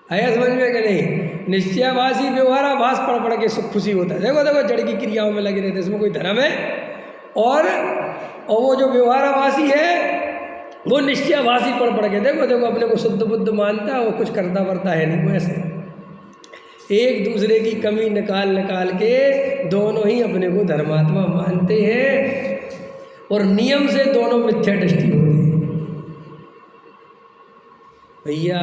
आया समझ में कि नहीं? निश्चयाभासी व्यवहाराभास पढ़ के सुख खुशी होता है। देखो देखो जड़ की क्रियाओं में लगे रहते, इसमें कोई धर्म है? और वो जो व्यवहाराभासी है वो निश्चयाभासी पढ़ के देखो देखो अपने को शुद्ध बुद्ध मानता है, वो कुछ करता वरता है नहीं। वो ऐसे एक दूसरे की कमी निकाल के दोनों ही अपने को धर्मात्मा मानते हैं, और नियम से दोनों मिथ्या दृष्टि होती है। भैया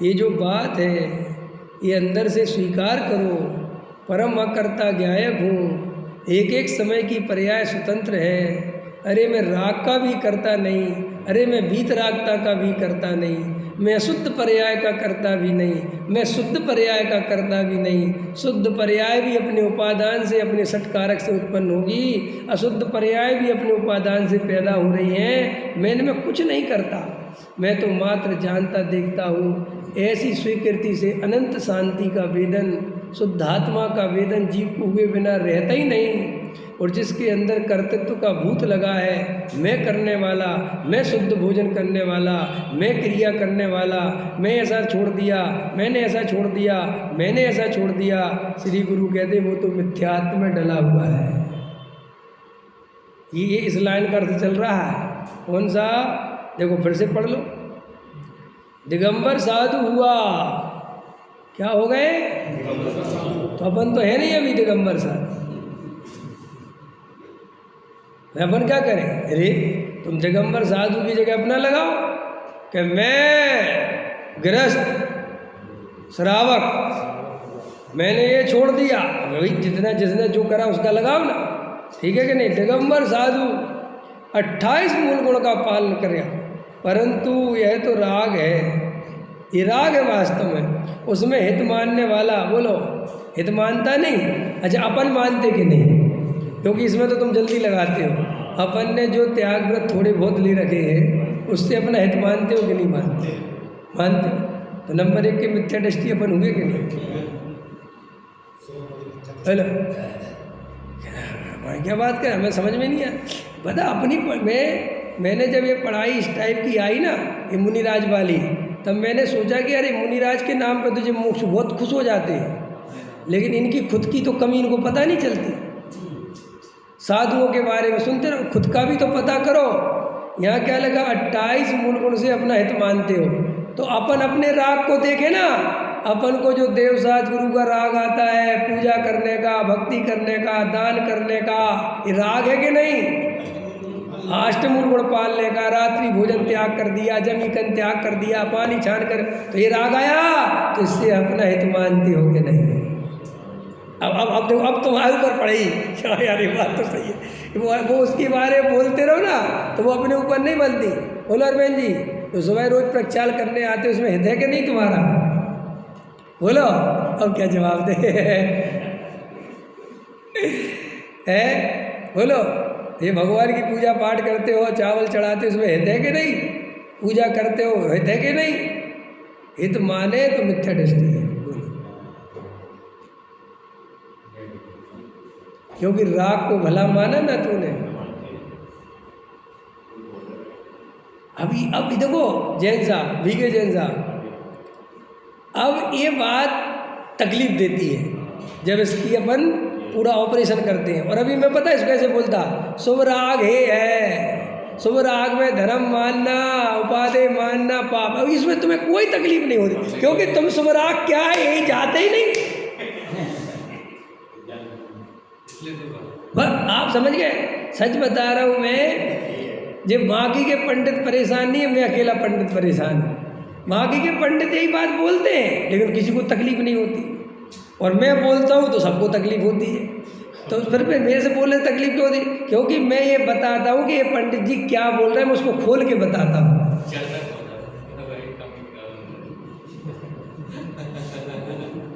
ये जो बात है ये अंदर से स्वीकार करो, परम अकर्ता ज्ञायक हूँ, एक एक समय की पर्याय स्वतंत्र है। अरे मैं राग का भी करता नहीं, अरे मैं वीतरागता का भी करता नहीं, मैं अशुद्ध पर्याय का करता भी नहीं, मैं शुद्ध पर्याय का करता भी नहीं। शुद्ध पर्याय भी अपने उपादान से, अपने षटकारक से उत्पन्न होगी, अशुद्ध पर्याय भी अपने उपादान से पैदा हो रही हैं। मैं इनमें कुछ नहीं करता, मैं तो मात्र जानता देखता हूँ। ऐसी स्वीकृति से अनंत शांति का वेदन, शुद्धात्मा का वेदन जीव को हुए बिना रहता ही नहीं। और जिसके अंदर कर्तृत्व का भूत लगा है, मैं करने वाला, मैं शुद्ध भोजन करने वाला, मैं क्रिया करने वाला, मैं ऐसा छोड़ दिया, मैंने ऐसा छोड़ दिया, मैंने ऐसा छोड़ दिया, श्री गुरु कहते वो तो मिथ्यात्व में डला हुआ है। ये इस लाइन का अर्थ चल रहा है। कौन सा? देखो फिर से पढ़ लो। दिगंबर साधु हुआ, क्या हो गए? तो अपन तो है नहीं अभी दिगंबर साधु, अपन क्या करें? अरे तुम दिगंबर साधु की जगह अपना लगाओ कि मैं गृहस्थ श्रावक, मैंने ये छोड़ दिया। भाई जितना जिसने जो करा उसका लगाओ ना, ठीक है कि नहीं? दिगंबर साधु 28 मूल गुण का पालन करे, परंतु यह तो राग है, ये राग है वास्तव में। उसमें हित मानने वाला, बोलो हित मानता नहीं। अच्छा अपन मानते कि नहीं? क्योंकि इसमें तो तुम जल्दी लगाते हो। अपन ने जो त्याग व्रत थोड़े बहुत ले रखे हैं उससे अपना हित मानते हो कि नहीं मानते? मानते हो। तो नंबर 1 के मिथ्या दृष्टि अपन हुए कि नहीं? हेलो, क्या बात कर, हमें समझ में नहीं आया। बता अपनी मैंने जब ये पढ़ाई इस टाइप की आई ना, ये मुनिराज वाली, तब मैंने सोचा कि अरे मुनिराज के नाम पर तुझे मोक्ष बहुत खुश हो जाते हैं, लेकिन इनकी खुद की तो कमी इनको पता नहीं चलती। साधुओं के बारे में सुनते रहो, खुद का भी तो पता करो। यहाँ क्या लगा? 28 मूल गुण से अपना हित मानते हो। तो अपन अपने राग को देखे ना, अपन को जो देवसाज गुरु का राग आता है, पूजा करने का, भक्ति करने का, दान करने का, ये राग है कि नहीं? अष्टमूल गुण पालने का, रात्रि भोजन त्याग कर दिया, जमीकन त्याग कर दिया, पानी छान कर, तो ये राग आया। तो इससे अपना हित मानते हो कि नहीं? अब देखो, अब तुम्हारे ऊपर पड़ी क्या यार, ये बात तो सही है। वो उसके बारे में बोलते रहो ना तो वो अपने ऊपर नहीं बनती। बोलो अरविंद जी, तो सुबह रोज प्रक्षाल करने आते हो, उसमें हित है कि नहीं तुम्हारा? बोलो, अब क्या जवाब दे है? बोलो, ये भगवान की पूजा पाठ करते हो, चावल चढ़ाते हो, उसमें हित है कि नहीं? पूजा करते हो, हित है कि नहीं? हित माने तो मिथ्या दृष्टि है। क्योंकि राग को भला माना ना तूने। अब देखो जैन साहब, भीगे जैन साहब, अब ये बात तकलीफ देती है जब इसकी अपन पूरा ऑपरेशन करते हैं। और अभी मैं पता है इसको कैसे बोलता, शुभ राग है, शुभ राग में धर्म मानना, उपादेय मानना पाप। अब इसमें तुम्हें कोई तकलीफ नहीं होती, क्योंकि तुम शुभ राग क्या है यही जाते ही नहीं। बस आप समझ गए, सच बता रहा हूँ मैं। जब बाकी के पंडित परेशान नहीं है, मैं अकेला पंडित परेशान हूँ। बाकी के पंडित यही बात बोलते हैं लेकिन किसी को तकलीफ नहीं होती, और मैं बोलता हूँ तो सबको तकलीफ होती है। तो फिर मेरे से बोलने से तकलीफ क्यों होती? क्योंकि मैं ये बताता हूँ कि ये पंडित जी क्या बोल रहे हैं, मैं उसको खोल के बताता हूँ।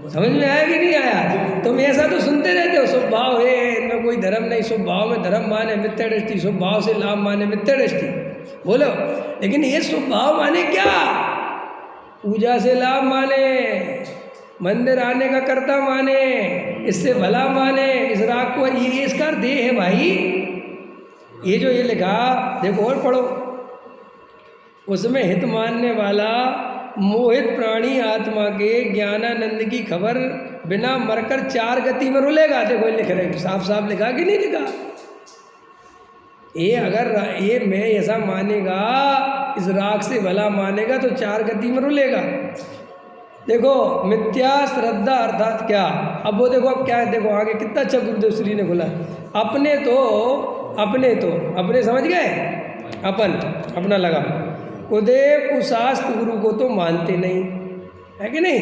समझ में आया कि नहीं आया? तुम ऐसा तो सुनते रहते हो, शुभ भाव है, इनमें कोई धर्म नहीं, शुभ भाव में धर्म माने मिथ्या दृष्टि, शुभ भाव से लाभ माने मिथ्या दृष्टि। बोलो, लेकिन ये शुभ भाव माने क्या? पूजा से लाभ माने, मंदिर आने का कर्ता माने, इससे भला माने, इस राग को, ये इसका देह है भाई। ये जो ये लिखा देखो और पढ़ो, उसमें हित मानने वाला मोहित प्राणी आत्मा के ज्ञानानंद की खबर बिना मरकर 4 गति में रुलेगा। देखो लिख रहे, साफ साफ लिखा कि नहीं लिखा? ये अगर ये मैं ऐसा मानेगा, इस राग से भला मानेगा तो 4 गति में रुलेगा। देखो मिथ्या श्रद्धा अर्थात क्या? अब वो देखो, अब क्या है, देखो आगे कितना अच्छा गुरुदेव श्री ने बोला। अपने समझ गए, अपन अपना लगा, कुदेव कुशास्त्र गुरु को तो मानते नहीं, है कि नहीं?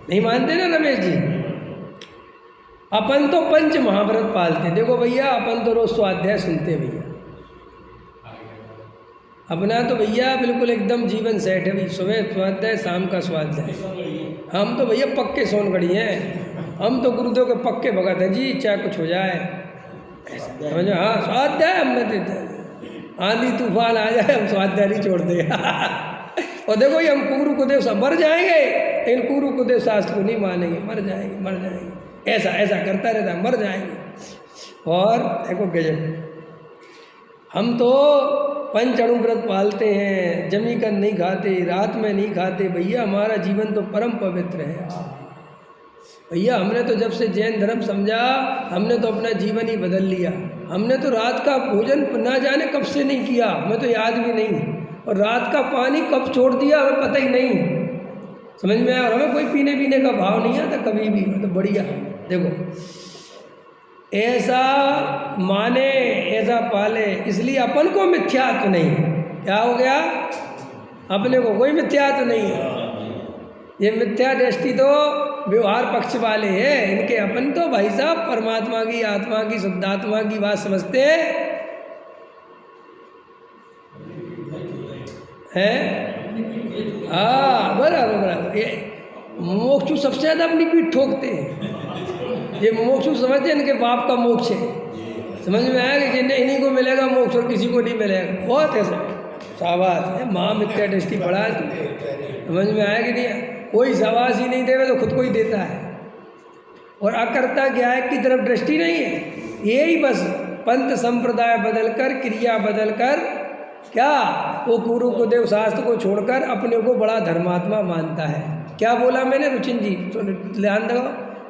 नहीं मानते ना रमेश जी। अपन तो पंच महाव्रत पालते। देखो भैया, अपन तो रोज स्वाध्याय सुनते भैया, अपना तो भैया बिल्कुल एकदम जीवन सेट है भाई। सुबह स्वाध्याय, शाम का स्वाध्याय। हम तो भैया पक्के सोनगढ़ी हैं, हम तो गुरुदेव के पक्के भगत हैं जी, चाहे कुछ हो जाए समझो। हाँ, स्वाध्याय हमने देते हैं, आंधी तूफान आ जाए हम स्वाध्याय नहीं छोड़ते। और देखो ये हम गुरु कुदेव सब मर जाएंगे, इन गुरु कुदेव शास्त्र को नहीं मानेंगे, मर जाएंगे, मर जाएंगे, ऐसा ऐसा करता रहता, मर जाएंगे। और देखो गजब, हम तो पंच अणु व्रत पालते हैं, जमी कर नहीं खाते, रात में नहीं खाते भैया, हमारा जीवन तो परम पवित्र है। भैया हमने तो जब से जैन धर्म समझा, हमने तो अपना जीवन ही बदल लिया। हमने तो रात का भोजन ना जाने कब से नहीं किया, हमें तो याद भी नहीं, और रात का पानी कब छोड़ दिया हमें पता ही नहीं, समझ में आया? और हमें कोई पीने का भाव नहीं आता कभी भी, मतलब बढ़िया। देखो ऐसा माने, ऐसा पाले, इसलिए अपन को मिथ्यात्व नहीं। क्या हो गया? अपने को कोई मिथ्यात्व नहीं है। ये मिथ्या दृष्टि तो व्यवहार पक्ष वाले हैं, इनके अपन तो भाई साहब परमात्मा की, आत्मा की, शुद्धात्मा की बात समझते हैं। हाँ बराबर बराबर। ये मोक्षु सबसे ज़्यादा अपनी पीठ ठोकते हैं। ये मोक्षु समझते हैं इनके बाप का मोक्ष है, समझ में आया कि जिन्हें इन्हीं को मिलेगा मोक्ष और किसी को नहीं मिलेगा। बहुत ऐसा शाबाश है, महामिथ्या दृष्टि पढ़ा, समझ में आया कि नहीं? कोई शाबाश ही नहीं देवे तो खुद को ही देता है। और अकर्ता ज्ञायक की तरफ दृष्टि नहीं है, यही बस पंथ संप्रदाय बदलकर, क्रिया बदलकर, क्या वो गुरु कुदेव शास्त्र को छोड़कर अपने को बड़ा धर्मात्मा मानता है। क्या बोला मैंने रुचिन जी? तो ध्यान दो,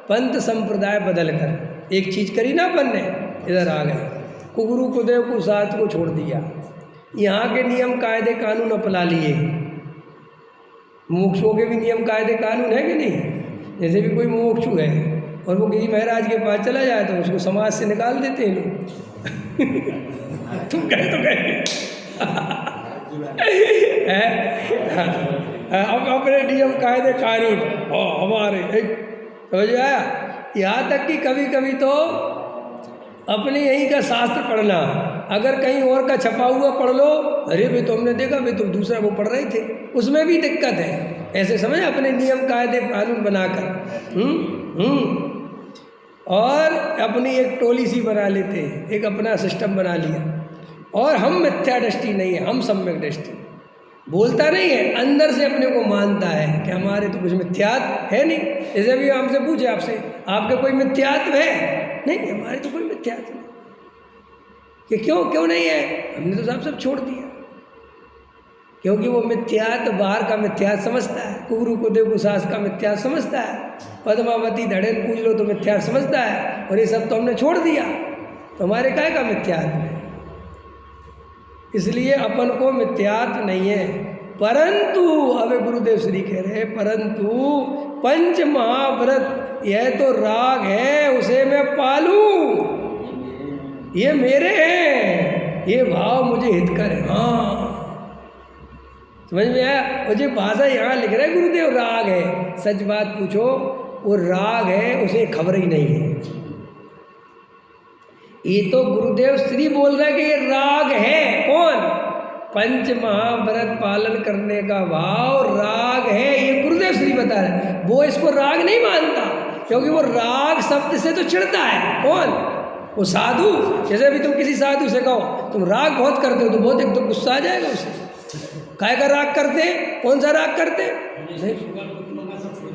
पंथ संप्रदाय बदलकर एक चीज़ करी ना अपन ने, इधर आ गए, गुरु कुदेव को शास्त्र को छोड़ दिया, यहाँ के नियम कायदे कानून अपना लिए। मोक्षों के भी नियम कायदे कानून है कि नहीं? जैसे भी कोई मोक्षु है और वो किसी महाराज के पास चला जाए तो उसको समाज से निकाल देते हैं लोग। तुम कहे तो कहे अब अपने नियम कायदे कानून हमारे एक, समझ आया? यहाँ तक कि कभी कभी तो अपने यहीं का शास्त्र पढ़ना, अगर कहीं और का छपा हुआ पढ़ लो, अरे भाई तो हमने देखा भाई तो दूसरा वो पढ़ रहे थे, उसमें भी दिक्कत है। ऐसे समझ, अपने नियम कायदे कानून बनाकर और अपनी एक टोली सी बना लेते हैं, एक अपना सिस्टम बना लिया। और हम मिथ्या दृष्टि नहीं है, हम सम्यक दृष्टि। बोलता नहीं है, अंदर से अपने को मानता है कि हमारे तो कुछ मिथ्यात्व है नहीं। जैसे भी हमसे पूछे, आपसे आपके कोई मिथ्यात्व है? नहीं, हमारे तो कोई मिथ्यात्व नहीं। कि क्यों नहीं है? हमने तो सब छोड़ दिया, क्योंकि वो मिथ्यात्व बाहर का मिथ्यात्व समझता है, गुरु कुदेव को शास्त्र का मिथ्यात्व समझता है, पद्मावती धड़ेन पूज लो तो मिथ्यात्व समझता है, और ये सब तो हमने छोड़ दिया, तो हमारे काय का मिथ्यात्व है? इसलिए अपन को मिथ्यात्व नहीं है। परंतु अब गुरुदेव श्री कह रहे हैं, परंतु पंच महाव्रत यह तो राग है, उसे मैं पालूं, ये मेरे हैं, ये भाव मुझे हितकर है। हाँ समझ में आया? और जो भाषा यहाँ लिख रहे गुरुदेव राग है, सच बात पूछो वो राग है, उसे खबर ही नहीं है। ये तो गुरुदेव श्री बोल रहे हैं कि ये राग है। कौन? पंच महाव्रत पालन करने का भाव राग है, ये गुरुदेव श्री बता रहे हैं। वो इसको राग नहीं मानता, क्योंकि वो राग शब्द से तो चिढ़ता है। कौन? वो साधु। जैसे भी तुम किसी साधु से कहो तुम राग बहुत करते हो, तो बहुत एकदम गुस्सा आ जाएगा उसे। काय का राग करते हैं? कौन सा राग करते हैं?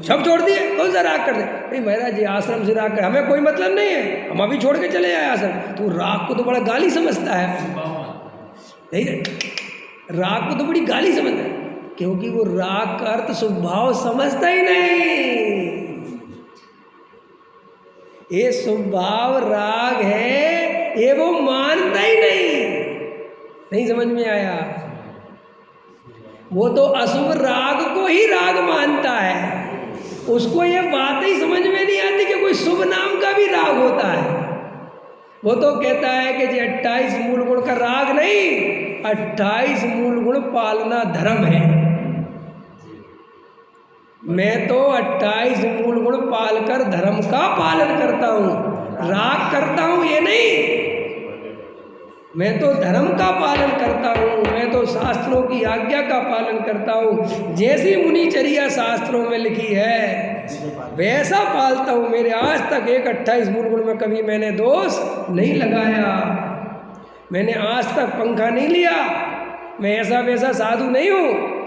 सब छोड़ दिए, कौन सा राग करते? नहीं महाराज जी आश्रम से राग कर, हमें कोई मतलब नहीं है, हम अभी छोड़ के चले आए आश्रम। तो राग को तो बड़ा गाली समझता है, नहीं राग को तो बड़ी गाली समझता है, क्योंकि वो राग का अर्थ स्वभाव समझता ही नहीं। ये स्वभाव राग है, ये वो मानता ही नहीं समझ में आया? वो तो अशुभ राग को ही राग मानता है, उसको ये बात ही समझ में नहीं आती कि कोई शुभ नाम का भी राग होता है। वो तो कहता है कि जी 28 मूल गुण का राग नहीं, 28 मूल गुण पालना धर्म है। मैं तो 28 मूल गुण पालकर धर्म का पालन करता हूँ, राग करता हूँ ये नहीं। मैं तो धर्म का पालन करता हूँ, मैं तो शास्त्रों की आज्ञा का पालन करता हूँ। जैसी मुनिचर्या शास्त्रों में लिखी है वैसा पालता हूँ। मेरे आज तक एक 28 मूल गुण में कभी मैंने दोष नहीं लगाया। मैंने आज तक पंखा नहीं लिया, मैं ऐसा वैसा साधु नहीं हूँ।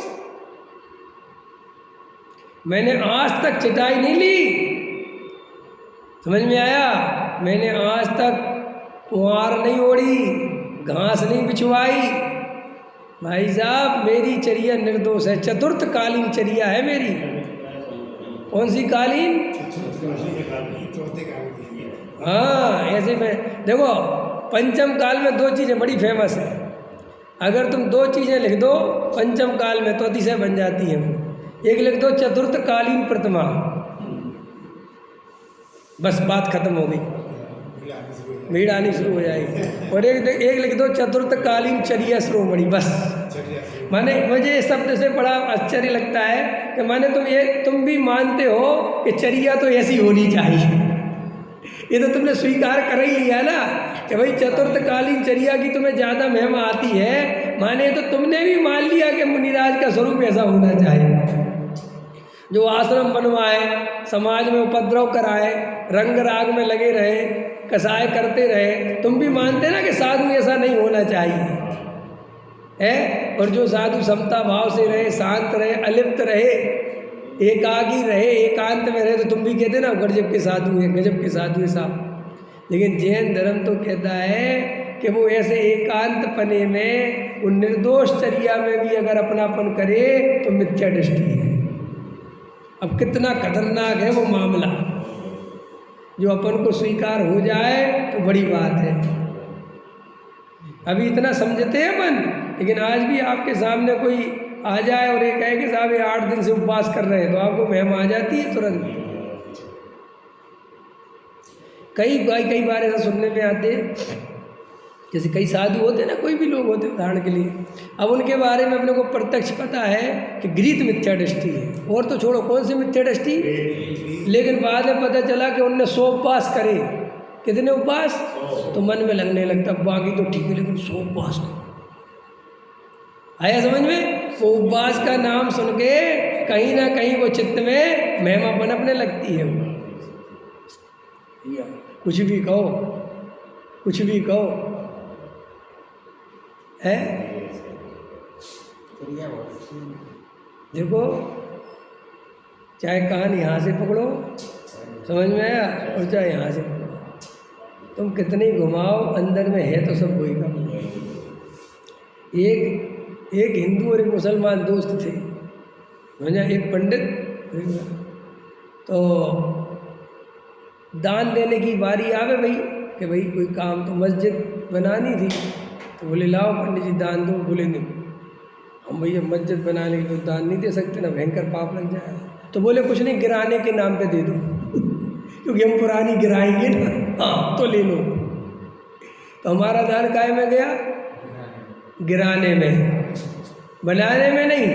मैंने आज तक चटाई नहीं ली, समझ में आया? मैंने आज तक पुआर नहीं ओढ़ी, घास नहीं बिछवाई। भाई साहब मेरी चर्या निर्दोष है, चतुर्थ कालीन चर्या है मेरी। कौन सी कालीन? हाँ, ऐसे में देखो पंचम काल में दो चीज़ें बड़ी फेमस है। अगर तुम दो चीज़ें लिख दो पंचम काल में तो अतिशय बन जाती हैं। एक लिख दो चतुर्थ कालीन प्रतिमा, बस बात खत्म हो गई, भीड़ आनी शुरू हो जाएगी। और एक लिख दो चतुर्थ कालीन चर्या शिरोमणि, बस। माने मुझे इस शब्द से बड़ा आश्चर्य लगता है कि माने तुम भी मानते हो कि चर्या तो ऐसी होनी चाहिए। ये तो तुमने स्वीकार कर ही लिया ना कि भाई चतुर्थ कालीन चर्या की तुम्हें ज़्यादा महिमा आती है। माने तो तुमने भी मान लिया कि मुनिराज का स्वरूप ऐसा होना चाहिए, जो आश्रम बनवाए, समाज में उपद्रव कराए, रंग राग में लगे रहे, कसाय करते रहे। तुम भी मानते ना कि साधु ऐसा नहीं होना चाहिए है। और जो साधु समता भाव से रहे, शांत रहे, अलिप्त रहे, एकाकी रहे, एकांत में रहे, तो तुम भी कहते ना गजब के साधु हैं, गजब के साधु है साहब। लेकिन जैन धर्म तो कहता है कि वो ऐसे एकांत पने में, वो निर्दोष चर्या में भी अगर अपनापन करे तो मिथ्या दृष्टि है। अब कितना खतरनाक है वो मामला, जो अपन को स्वीकार हो जाए तो बड़ी बात है। अभी इतना समझते हैं अपन, लेकिन आज भी आपके सामने कोई आ जाए और ये कहे कि साहब ये 8 दिन से उपवास कर रहे हैं, तो आपको महिमा आ जाती है तुरंत। कई बार ऐसा सुनने में आते हैं, जैसे कई साधु होते हैं ना, कोई भी लोग होते हैं उदाहरण के लिए, अब उनके बारे में अपने को प्रत्यक्ष पता है कि गृहीत मिथ्या दृष्टि है, और तो छोड़ो कौन सी मिथ्या दृष्टि, लेकिन बाद में पता चला कि उनने 100 उपवास करे। कितने उपवास? तो मन में लगने लगता बाकी तो ठीक है लेकिन 100 उपवास करो। आया समझ में? वो उपवास का नाम सुन के कहीं ना कहीं वो चित्त में महिमा पनपने लगती है। कुछ भी कहो, कुछ भी कहो है। देखो चाहे कान यहाँ से पकड़ो, समझ में आया, और चाहे यहाँ से पकड़ो, तुम कितने घुमाओ अंदर में है तो सब वही का। एक हिंदू और एक मुसलमान दोस्त थे, समझा। एक पंडित, तो दान देने की बारी आवे भाई कि भाई कोई काम, तो मस्जिद बनानी थी, तो बोले लाओ पंडित जी दान दो। बोले नहीं, हम भैया मस्जिद बनाने के लिए तो दान नहीं दे सकते ना, भयंकर पाप लग जाए। तो बोले कुछ नहीं, गिराने के नाम पे दे दो क्योंकि हम पुरानी गिराएंगे ना, हाँ तो ले लो। तो हमारा दान काय में गया? गिराने में, बनाने में नहीं।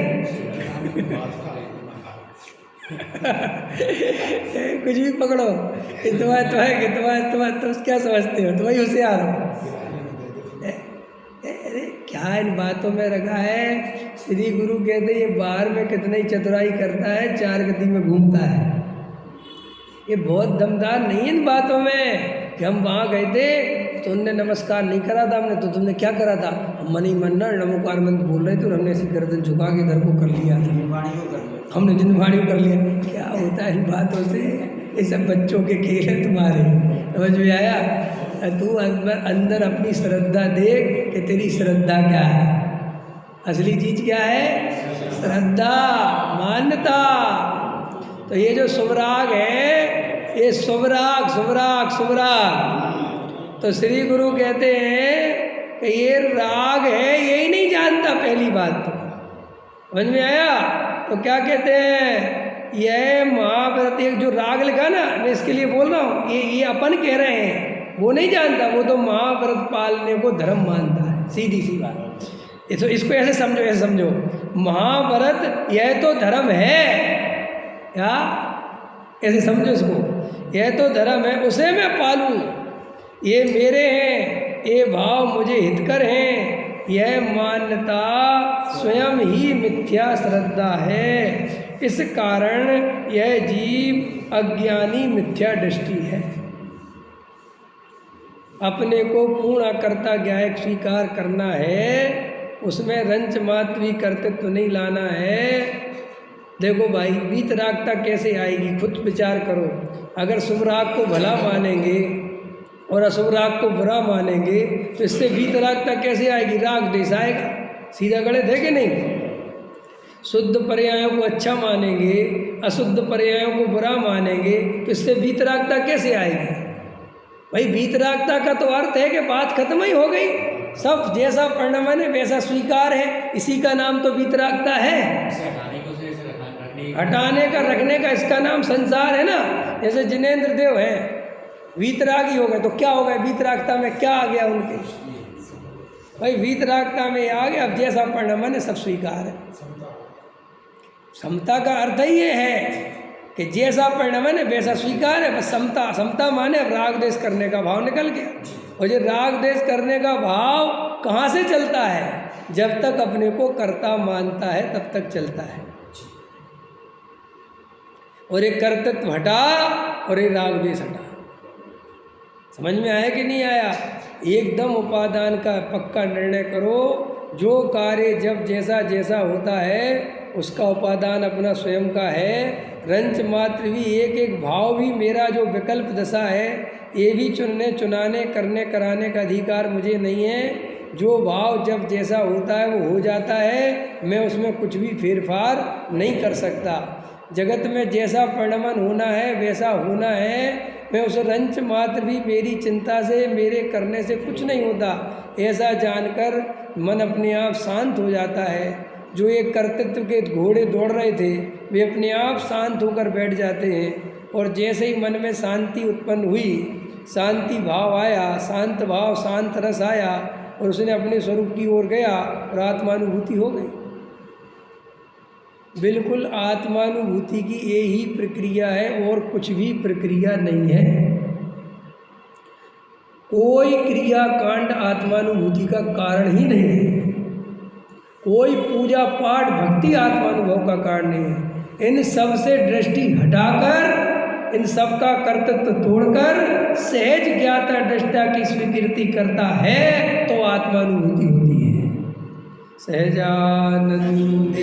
कुछ भी पकड़ो, तुम क्या समझते हो? तो वही होशियार हो। अरे क्या इन बातों में रखा है? श्री गुरु कहते ये बाहर में कितनी ही चतुराई करता है, 4 गति में घूमता है। ये बहुत दमदार नहीं है इन बातों में कि हम वहाँ गए थे तो उनने नमस्कार नहीं करा था हमने, तो तुमने क्या करा था? हम मन ही मन ना नमोकार मंत्र बोल रहे थे और हमने ऐसी गर्दन झुका के इधर को कर लिया था, हमने जिनवाणी कर लिया। क्या होता है इन बातों से? ये सब बच्चों के खेल है तुम्हारे, समझ में आया? तू अंदर अपनी श्रद्धा देख कि तेरी श्रद्धा क्या है। असली चीज क्या है? श्रद्धा, मान्यता। तो ये जो शुभराग है, ये शुभराग शुभराग शुभराग, तो श्री गुरु कहते हैं कि ये राग है, यही नहीं जानता। पहली बात तो समझ में आया? तो क्या कहते हैं, यह महाव्रत, एक जो राग लिखा ना, मैं इसके लिए बोल रहा हूँ, ये अपन कह रहे हैं, वो नहीं जानता, वो तो महाव्रत पालने को धर्म मानता है, सीधी सी बात। इसको ऐसे समझो, ऐसे समझो, महाव्रत यह तो धर्म है, क्या ऐसे समझो इसको, यह तो धर्म है, उसे मैं पालूं, ये मेरे हैं, ये भाव मुझे हितकर हैं, यह मान्यता स्वयं ही मिथ्या श्रद्धा है। इस कारण यह जीव अज्ञानी मिथ्या दृष्टि है। अपने को पूर्ण कर्ता ज्ञायक स्वीकार करना है, उसमें रंच मात्र भी कर्तृत्व तो नहीं लाना है। देखो भाई, वीतरागता कैसे आएगी, खुद विचार करो। अगर शुभ राग को भला मानेंगे और अशुभ राग को बुरा मानेंगे तो इससे वीतरागता कैसे आएगी, राग देश आएगा, सीधा गलत है कि नहीं। शुद्ध पर्यायों को अच्छा मानेंगे, अशुद्ध पर्यायों को बुरा मानेंगे तो इससे वीतरागता कैसे आएगी। भाई वीतरागता का तो अर्थ है कि बात खत्म ही हो गई, सब जैसा परिणाम है वैसा स्वीकार है, इसी का नाम तो वीतरागता है। हटाने का रखने का इसका नाम संसार है ना। जैसे जिनेंद्र देव हैं, वीतरागी हो गए तो क्या हो गए, वीतरागता में क्या आ गया उनके, भाई वीतरागता में आ गया। अब जैसा परिणाम है सब स्वीकार है। समता का अर्थ ही ये है कि जैसा परिणाम है वैसा स्वीकार है, बस समता। समता माने अब राग देश करने का भाव निकल गया। और ये राग देश करने का भाव कहाँ से चलता है, जब तक अपने को कर्ता मानता है तब तक चलता है। और एक कर्तृत्व हटा और एक राग देश हटा। समझ में आया कि नहीं आया। एकदम उपादान का पक्का निर्णय करो। जो कार्य जब जैसा जैसा होता है उसका उपादान अपना स्वयं का है। रंच मात्र भी एक एक भाव भी मेरा जो विकल्प दशा है, ये भी चुनने चुनाने करने कराने का अधिकार मुझे नहीं है। जो भाव जब जैसा होता है वो हो जाता है, मैं उसमें कुछ भी फेरफार नहीं कर सकता। जगत में जैसा परिणमन होना है वैसा होना है। मैं उस रंच मात्र भी मेरी चिंता से, मेरे करने से कुछ नहीं होता, ऐसा जानकर मन अपने आप शांत हो जाता है। जो एक कर्तृत्व के घोड़े दौड़ रहे थे वे अपने आप शांत होकर बैठ जाते हैं। और जैसे ही मन में शांति उत्पन्न हुई, शांति भाव आया, शांत भाव शांत रस आया और उसने अपने स्वरूप की ओर गया और आत्मानुभूति हो गई। बिल्कुल आत्मानुभूति की यही प्रक्रिया है और कुछ भी प्रक्रिया नहीं है। कोई क्रिया कांड आत्मानुभूति का कारण ही नहीं है। कोई पूजा पाठ भक्ति आत्मानुभव का कारण नहीं है। इन सब से दृष्टि हटाकर, इन सब का कर्तृत्व तोड़कर सहज ज्ञाता दृष्टा की स्वीकृति करता है तो आत्मानुभूति होती है। सहजानंद